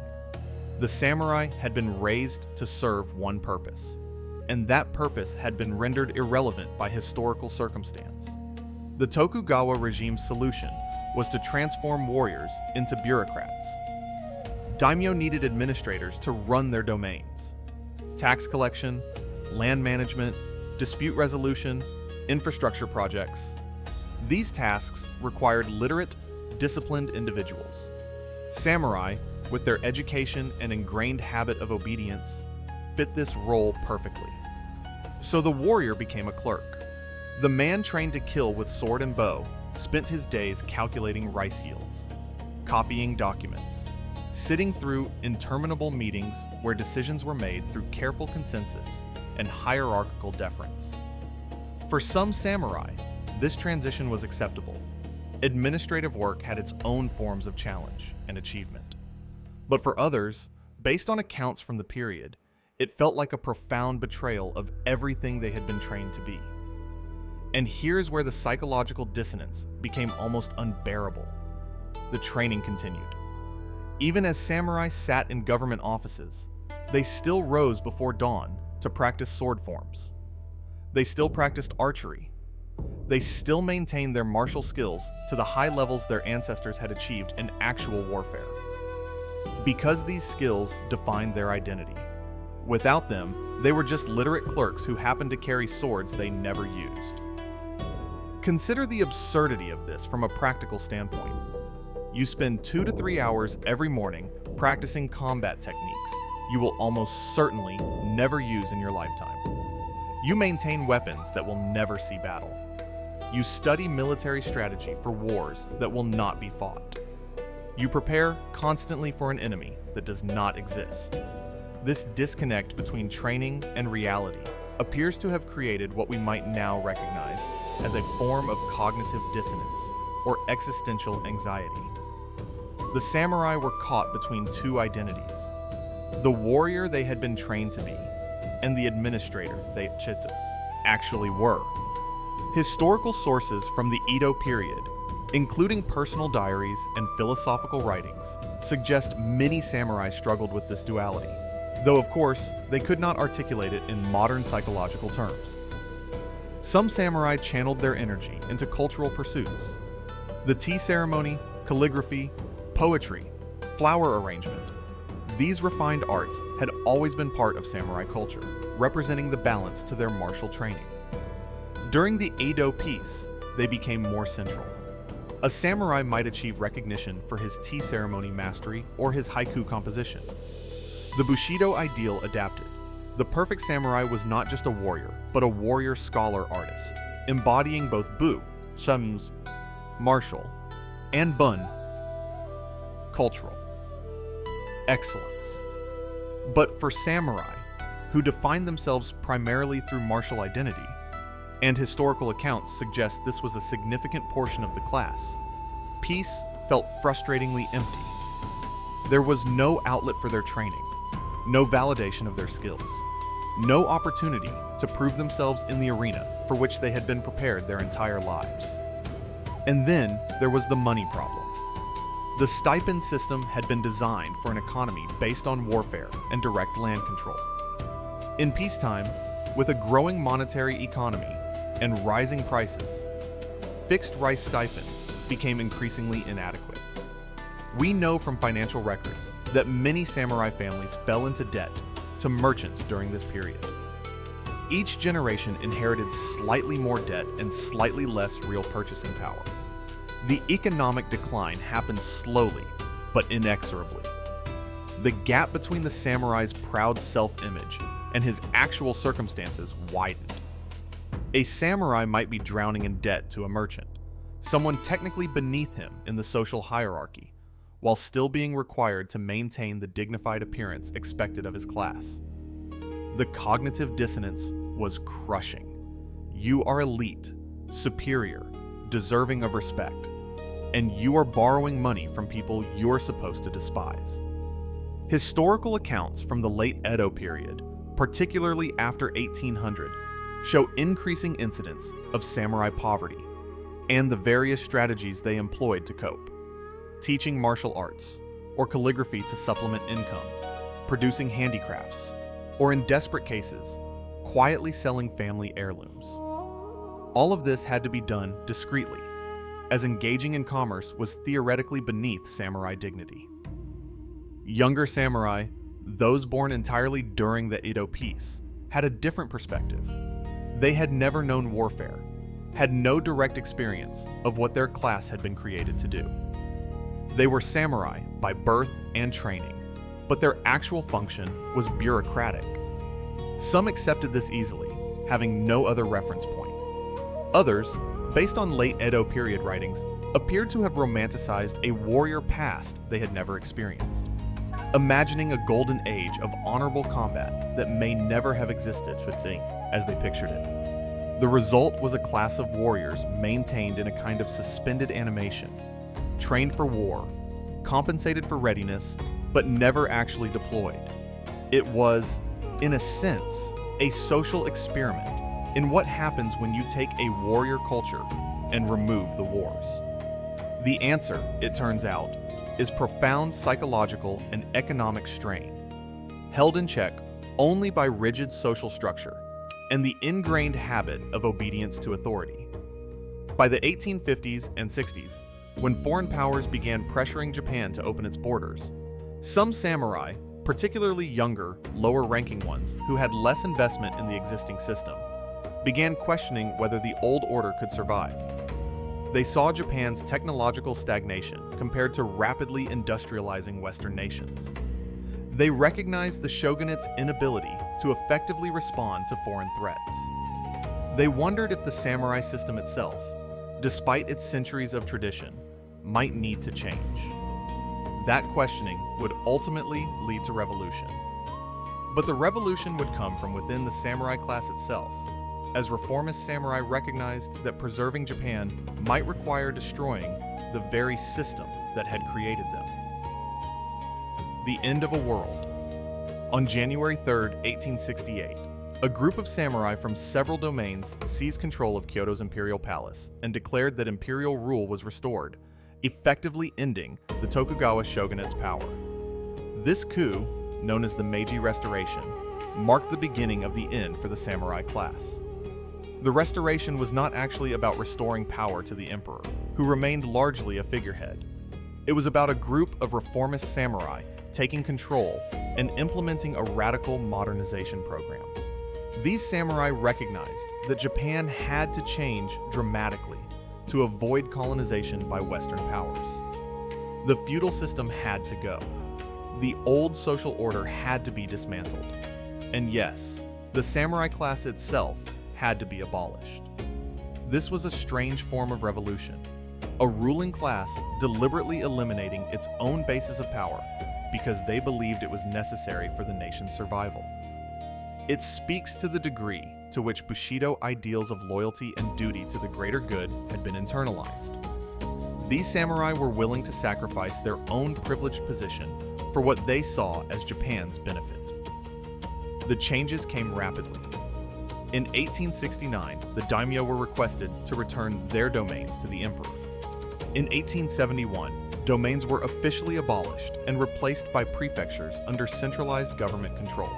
The samurai had been raised to serve one purpose, and that purpose had been rendered irrelevant by historical circumstance. The Tokugawa regime's solution was to transform warriors into bureaucrats. Daimyo needed administrators to run their domains. Tax collection, land management, dispute resolution, infrastructure projects. These tasks required literate, disciplined individuals. Samurai, with their education and ingrained habit of obedience, fit this role perfectly. So the warrior became a clerk. The man trained to kill with sword and bow spent his days calculating rice yields, copying documents, sitting through interminable meetings where decisions were made through careful consensus and hierarchical deference. For some samurai, this transition was acceptable. Administrative work had its own forms of challenge and achievement. But for others, based on accounts from the period, it felt like a profound betrayal of everything they had been trained to be. And here's where the psychological dissonance became almost unbearable. The training continued. Even as samurai sat in government offices, they still rose before dawn to practice sword forms. They still practiced archery. They still maintained their martial skills to the high levels their ancestors had achieved in actual warfare. Because these skills defined their identity. Without them, they were just literate clerks who happened to carry swords they never used. Consider the absurdity of this from a practical standpoint. You spend 2 to 3 hours every morning practicing combat techniques you will almost certainly never use in your lifetime. You maintain weapons that will never see battle. You study military strategy for wars that will not be fought. You prepare constantly for an enemy that does not exist. This disconnect between training and reality appears to have created what we might now recognize as a form of cognitive dissonance or existential anxiety. The samurai were caught between two identities: the warrior they had been trained to be, and the administrator they actually were. Historical sources from the Edo period, including personal diaries and philosophical writings, suggest many samurai struggled with this duality, though of course they could not articulate it in modern psychological terms. Some samurai channeled their energy into cultural pursuits. The tea ceremony, calligraphy, poetry, flower arrangement. These refined arts had always been part of samurai culture, representing the balance to their martial training. During the Edo peace, they became more central. A samurai might achieve recognition for his tea ceremony mastery or his haiku composition. The bushido ideal adapted. The perfect samurai was not just a warrior, but a warrior scholar artist, embodying both bu, shun's, martial, and bun, cultural, excellence. But for samurai, who defined themselves primarily through martial identity, and historical accounts suggest this was a significant portion of the class, peace felt frustratingly empty. There was no outlet for their training, no validation of their skills, no opportunity to prove themselves in the arena for which they had been prepared their entire lives. And then there was the money problem. The stipend system had been designed for an economy based on warfare and direct land control. In peacetime, with a growing monetary economy and rising prices, fixed rice stipends became increasingly inadequate. We know from financial records that many samurai families fell into debt to merchants during this period. Each generation inherited slightly more debt and slightly less real purchasing power. The economic decline happened slowly, but inexorably. The gap between the samurai's proud self-image and his actual circumstances widened. A samurai might be drowning in debt to a merchant, someone technically beneath him in the social hierarchy, while still being required to maintain the dignified appearance expected of his class. The cognitive dissonance was crushing. You are elite, superior, deserving of respect, and you are borrowing money from people you're supposed to despise. Historical accounts from the late Edo period, particularly after 1800, show increasing incidents of samurai poverty and the various strategies they employed to cope: teaching martial arts, or calligraphy to supplement income, producing handicrafts, or in desperate cases, quietly selling family heirlooms. All of this had to be done discreetly, as engaging in commerce was theoretically beneath samurai dignity. Younger samurai, those born entirely during the Edo peace, had a different perspective. They had never known warfare, had no direct experience of what their class had been created to do. They were samurai by birth and training, but their actual function was bureaucratic. Some accepted this easily, having no other reference point. Others, based on late Edo period writings, appeared to have romanticized a warrior past they had never experienced, imagining a golden age of honorable combat that may never have existed, as they pictured it. The result was a class of warriors maintained in a kind of suspended animation, trained for war, compensated for readiness, but never actually deployed. It was, in a sense, a social experiment in what happens when you take a warrior culture and remove the wars. The answer, it turns out, is profound psychological and economic strain, held in check only by rigid social structure and the ingrained habit of obedience to authority. By the 1850s and 60s, when foreign powers began pressuring Japan to open its borders, some samurai, particularly younger, lower-ranking ones who had less investment in the existing system, began questioning whether the old order could survive. They saw Japan's technological stagnation compared to rapidly industrializing Western nations. They recognized the shogunate's inability to effectively respond to foreign threats. They wondered if the samurai system itself, despite its centuries of tradition, might need to change. That questioning would ultimately lead to revolution. But the revolution would come from within the samurai class itself, as reformist samurai recognized that preserving Japan might require destroying the very system that had created them. The end of a world. On January 3, 1868, a group of samurai from several domains seized control of Kyoto's imperial palace and declared that imperial rule was restored, effectively ending the Tokugawa shogunate's power. This coup, known as the Meiji Restoration, marked the beginning of the end for the samurai class. The restoration was not actually about restoring power to the emperor, who remained largely a figurehead. It was about a group of reformist samurai taking control and implementing a radical modernization program. These samurai recognized that Japan had to change dramatically to avoid colonization by Western powers. The feudal system had to go. The old social order had to be dismantled. And yes, the samurai class itself had to be abolished. This was a strange form of revolution, a ruling class deliberately eliminating its own basis of power because they believed it was necessary for the nation's survival. It speaks to the degree to which bushido ideals of loyalty and duty to the greater good had been internalized. These samurai were willing to sacrifice their own privileged position for what they saw as Japan's benefit. The changes came rapidly. In 1869, the daimyo were requested to return their domains to the emperor. In 1871, domains were officially abolished and replaced by prefectures under centralized government control.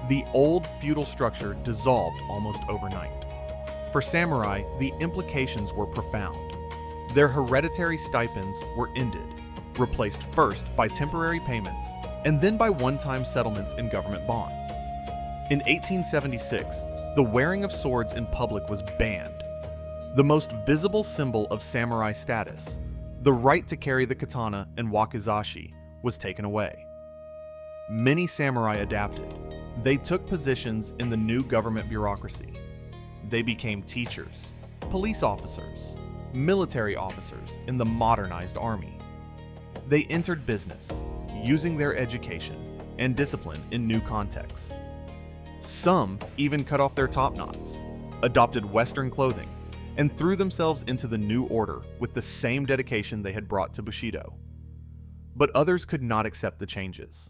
The old feudal structure dissolved almost overnight. For samurai, the implications were profound. Their hereditary stipends were ended, replaced first by temporary payments and then by one-time settlements in government bonds. In 1876, the wearing of swords in public was banned. The most visible symbol of samurai status, the right to carry the katana and wakizashi, was taken away. Many samurai adapted. They took positions in the new government bureaucracy. They became teachers, police officers, military officers in the modernized army. They entered business, using their education and discipline in new contexts. Some even cut off their top knots, adopted Western clothing, and threw themselves into the new order with the same dedication they had brought to bushido. But others could not accept the changes.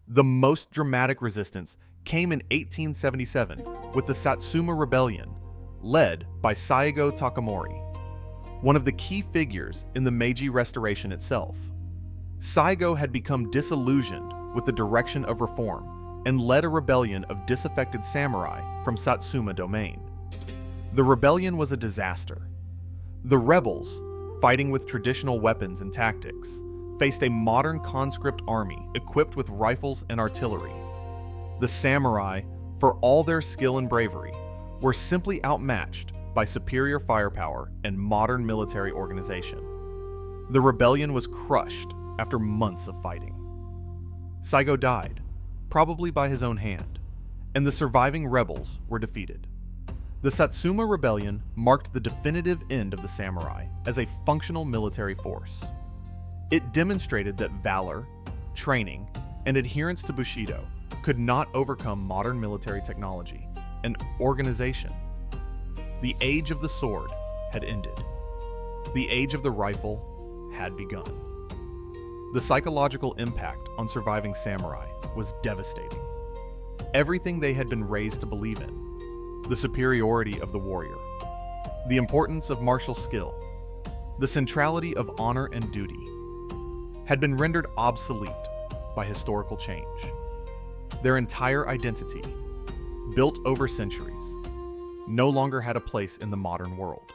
The most dramatic resistance came in 1877 with the Satsuma Rebellion, led by Saigo Takamori, one of the key figures in the Meiji Restoration itself. Saigo had become disillusioned with the direction of reform and led a rebellion of disaffected samurai from Satsuma domain. The rebellion was a disaster. The rebels, fighting with traditional weapons and tactics, faced a modern conscript army equipped with rifles and artillery. The samurai, for all their skill and bravery, were simply outmatched by superior firepower and modern military organization. The rebellion was crushed after months of fighting. Saigo died, probably by his own hand, and the surviving rebels were defeated. The Satsuma Rebellion marked the definitive end of the samurai as a functional military force. It demonstrated that valor, training, and adherence to bushido could not overcome modern military technology and organization. The age of the sword had ended. The age of the rifle had begun. The psychological impact on surviving samurai was devastating. Everything they had been raised to believe in, the superiority of the warrior, the importance of martial skill, the centrality of honor and duty, had been rendered obsolete by historical change. Their entire identity, built over centuries, no longer had a place in the modern world.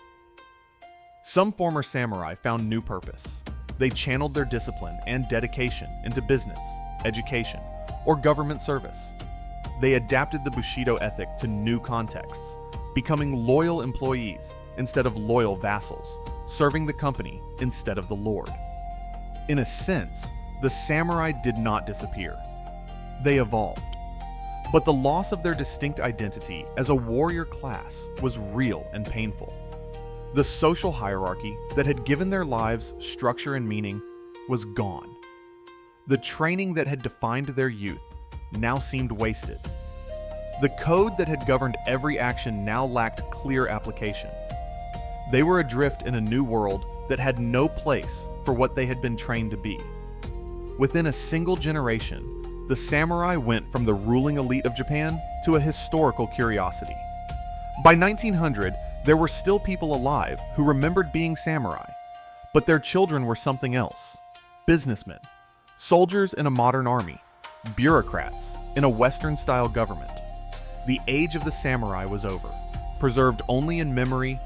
Some former samurai found new purpose. They channeled their discipline and dedication into business, education, or government service. They adapted the bushido ethic to new contexts, becoming loyal employees instead of loyal vassals, serving the company instead of the lord. In a sense, the samurai did not disappear. They evolved. But the loss of their distinct identity as a warrior class was real and painful. The social hierarchy that had given their lives structure and meaning was gone. The training that had defined their youth now seemed wasted. The code that had governed every action now lacked clear application. They were adrift in a new world that had no place for what they had been trained to be. Within a single generation, the samurai went from the ruling elite of Japan to a historical curiosity. By 1900, there were still people alive who remembered being samurai, but their children were something else: businessmen, soldiers in a modern army, bureaucrats in a Western-style government. The age of the samurai was over, preserved only in memory,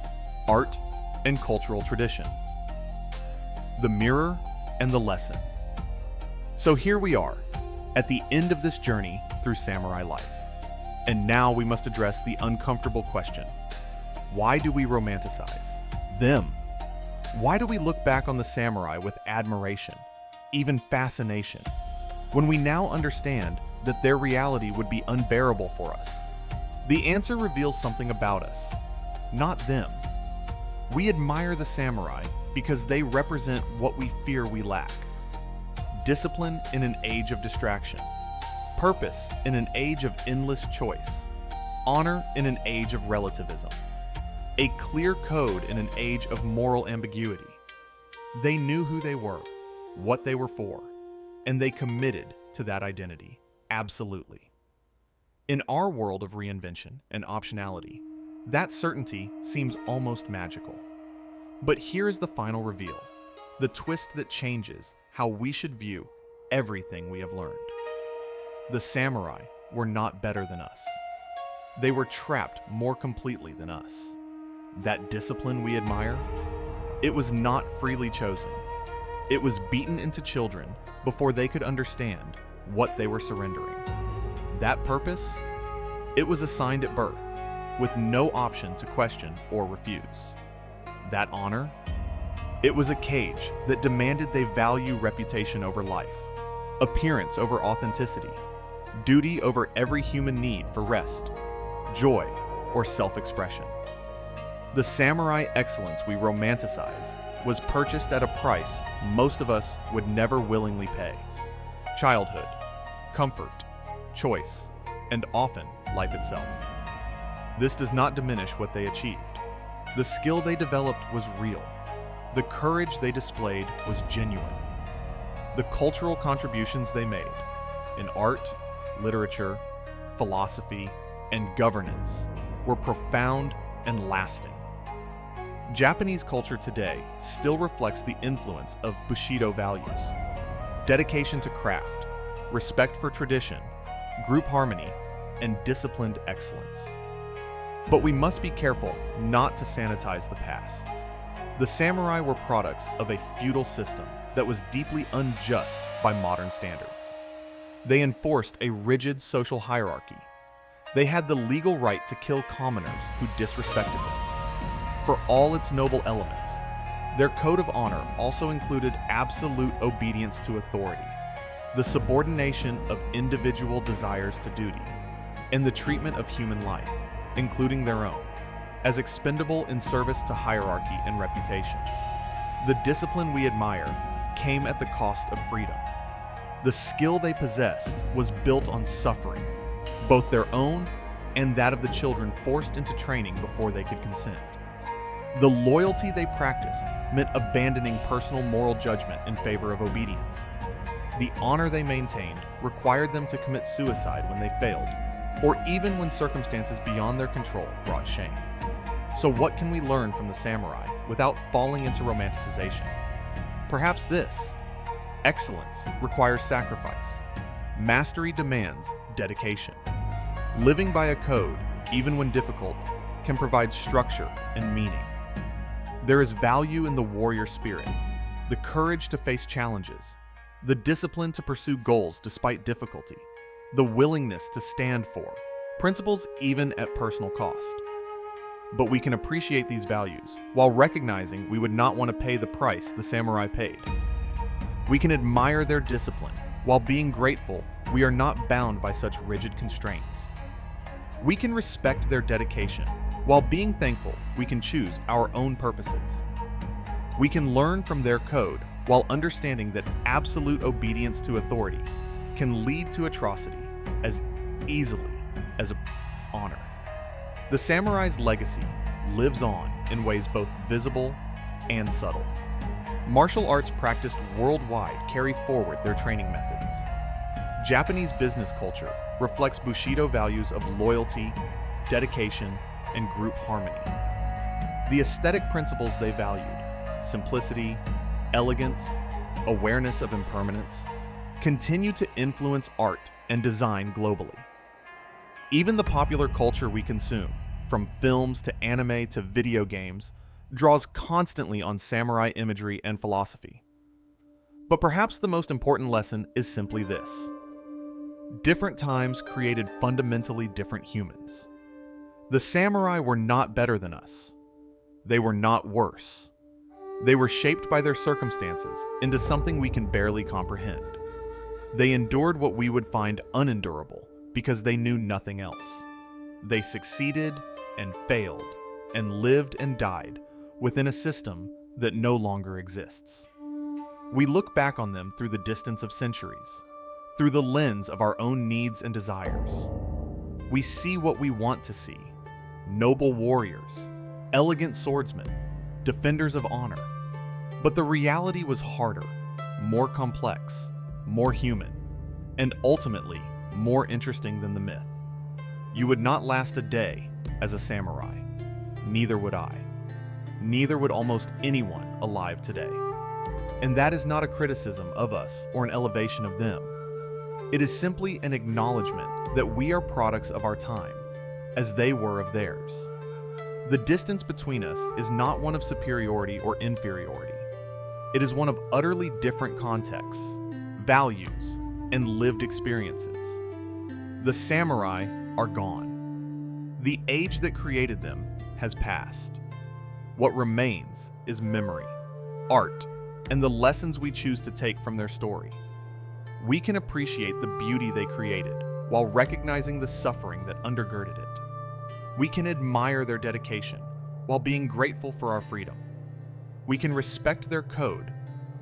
art, and cultural tradition. The mirror and the lesson. So here we are, at the end of this journey through samurai life. And now we must address the uncomfortable question: why do we romanticize them? Why do we look back on the samurai with admiration, even fascination, when we now understand that their reality would be unbearable for us? The answer reveals something about us, not them. We admire the samurai because they represent what we fear we lack: discipline in an age of distraction, purpose in an age of endless choice, honor in an age of relativism, a clear code in an age of moral ambiguity. They knew who they were, what they were for, and they committed to that identity, absolutely. In our world of reinvention and optionality, that certainty seems almost magical. But here is the final reveal, the twist that changes how we should view everything we have learned. The samurai were not better than us. They were trapped more completely than us. That discipline we admire, it was not freely chosen. It was beaten into children before they could understand what they were surrendering. That purpose, it was assigned at birth, with no option to question or refuse. That honor, it was a cage that demanded they value reputation over life, appearance over authenticity, duty over every human need for rest, joy, or self-expression. The samurai excellence we romanticize was purchased at a price most of us would never willingly pay: childhood, comfort, choice, and often life itself. This does not diminish what they achieved. The skill they developed was real. The courage they displayed was genuine. The cultural contributions they made in art, literature, philosophy, and governance were profound and lasting. Japanese culture today still reflects the influence of bushido values: dedication to craft, respect for tradition, group harmony, and disciplined excellence. But we must be careful not to sanitize the past. The samurai were products of a feudal system that was deeply unjust by modern standards. They enforced a rigid social hierarchy. They had the legal right to kill commoners who disrespected them. For all its noble elements, their code of honor also included absolute obedience to authority, the subordination of individual desires to duty, and the treatment of human life, including their own, as expendable in service to hierarchy and reputation. The discipline we admire came at the cost of freedom. The skill they possessed was built on suffering, both their own and that of the children forced into training before they could consent. The loyalty they practiced meant abandoning personal moral judgment in favor of obedience. The honor they maintained required them to commit suicide when they failed, or even when circumstances beyond their control brought shame. So what can we learn from the samurai without falling into romanticization? Perhaps this: excellence requires sacrifice. Mastery demands dedication. Living by a code, even when difficult, can provide structure and meaning. There is value in the warrior spirit, the courage to face challenges, the discipline to pursue goals despite difficulty, the willingness to stand for principles even at personal cost. But we can appreciate these values while recognizing we would not want to pay the price the samurai paid. We can admire their discipline while being grateful we are not bound by such rigid constraints. We can respect their dedication while being thankful we can choose our own purposes. We can learn from their code while understanding that absolute obedience to authority can lead to atrocity as easily as honor. The samurai's legacy lives on in ways both visible and subtle. Martial arts practiced worldwide carry forward their training methods. Japanese business culture reflects bushido values of loyalty, dedication, and group harmony. The aesthetic principles they valued, simplicity, elegance, awareness of impermanence, continue to influence art and design globally. Even the popular culture we consume, from films to anime to video games, draws constantly on samurai imagery and philosophy. But perhaps the most important lesson is simply this: different times created fundamentally different humans. The samurai were not better than us. They were not worse. They were shaped by their circumstances into something we can barely comprehend. They endured what we would find unendurable because they knew nothing else. They succeeded and failed and lived and died within a system that no longer exists. We look back on them through the distance of centuries, through the lens of our own needs and desires. We see what we want to see: noble warriors, elegant swordsmen, defenders of honor. But the reality was harder, more complex, more human, and ultimately more interesting than the myth. You would not last a day as a samurai. Neither would I. Neither would almost anyone alive today. And that is not a criticism of us or an elevation of them. It is simply an acknowledgement that we are products of our time, as they were of theirs. The distance between us is not one of superiority or inferiority. It is one of utterly different contexts, values, and lived experiences. The samurai are gone. The age that created them has passed. What remains is memory, art, and the lessons we choose to take from their story. We can appreciate the beauty they created while recognizing the suffering that undergirded it. We can admire their dedication while being grateful for our freedom. We can respect their code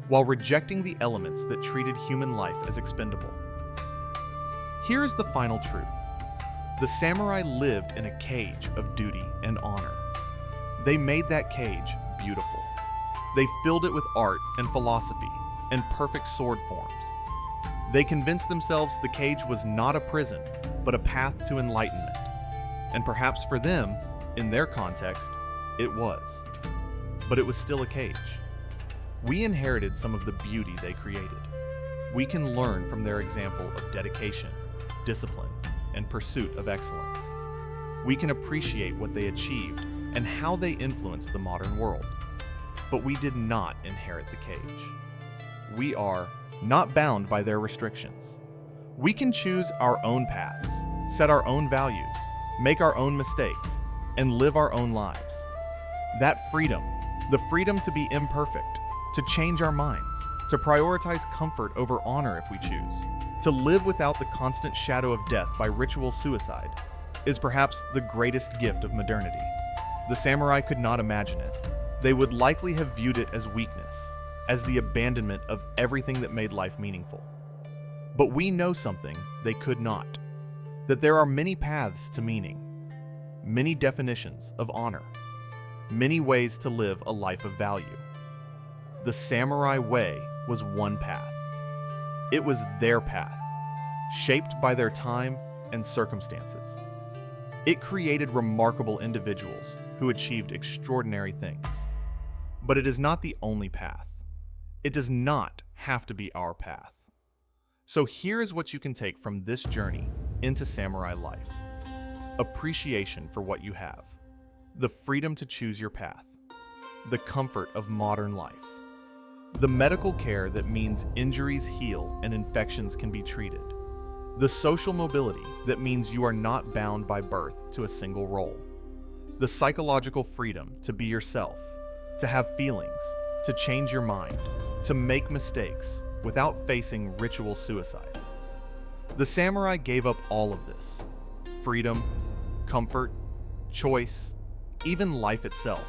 while rejecting the elements that treated human life as expendable. Here is the final truth. The samurai lived in a cage of duty and honor. They made that cage beautiful. They filled it with art and philosophy and perfect sword forms. They convinced themselves the cage was not a prison, but a path to enlightenment. And perhaps for them, in their context, it was. But it was still a cage. We inherited some of the beauty they created. We can learn from their example of dedication, discipline, and pursuit of excellence. We can appreciate what they achieved and how they influenced the modern world. But we did not inherit the cage. We are not bound by their restrictions. We can choose our own paths, set our own values, make our own mistakes, and live our own lives. That freedom, the freedom to be imperfect, to change our minds, to prioritize comfort over honor if we choose, to live without the constant shadow of death by ritual suicide, is perhaps the greatest gift of modernity. The samurai could not imagine it. They would likely have viewed it as weakness, as the abandonment of everything that made life meaningful. But we know something they could not, that there are many paths to meaning, many definitions of honor, many ways to live a life of value. The samurai way was one path. It was their path, shaped by their time and circumstances. It created remarkable individuals who achieved extraordinary things. But it is not the only path. It does not have to be our path. So here is what you can take from this journey into samurai life. Appreciation for what you have, the freedom to choose your path, the comfort of modern life, the medical care that means injuries heal and infections can be treated, the social mobility that means you are not bound by birth to a single role, the psychological freedom to be yourself, to have feelings, to change your mind, to make mistakes without facing ritual suicide. The samurai gave up all of this: freedom, comfort, choice, even life itself,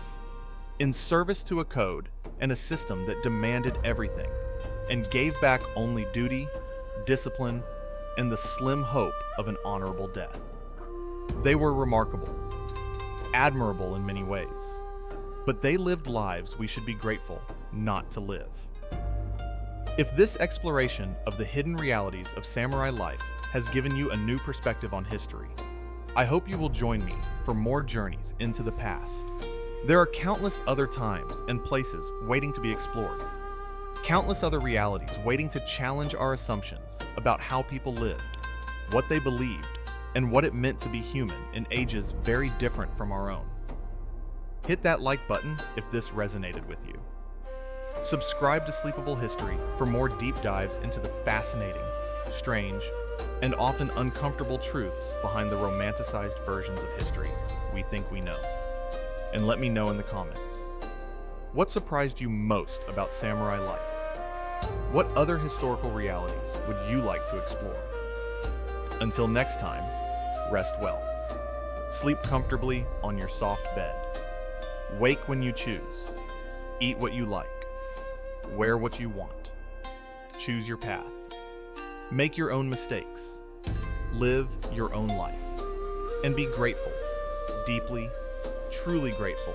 in service to a code and a system that demanded everything, and gave back only duty, discipline, and the slim hope of an honorable death. They were remarkable, admirable in many ways, but they lived lives we should be grateful not to live. If this exploration of the hidden realities of samurai life has given you a new perspective on history, I hope you will join me for more journeys into the past. There are countless other times and places waiting to be explored, countless other realities waiting to challenge our assumptions about how people lived, what they believed, and what it meant to be human in ages very different from our own. Hit that like button if this resonated with you. Subscribe to Sleepable History for more deep dives into the fascinating, strange, and often uncomfortable truths behind the romanticized versions of history we think we know. And let me know in the comments, what surprised you most about samurai life? What other historical realities would you like to explore? Until next time, rest well. Sleep comfortably on your soft bed. Wake when you choose. Eat what you like. Wear what you want. Choose your path. Make your own mistakes. Live your own life. And be grateful, deeply, truly grateful,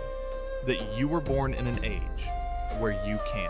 that you were born in an age where you can.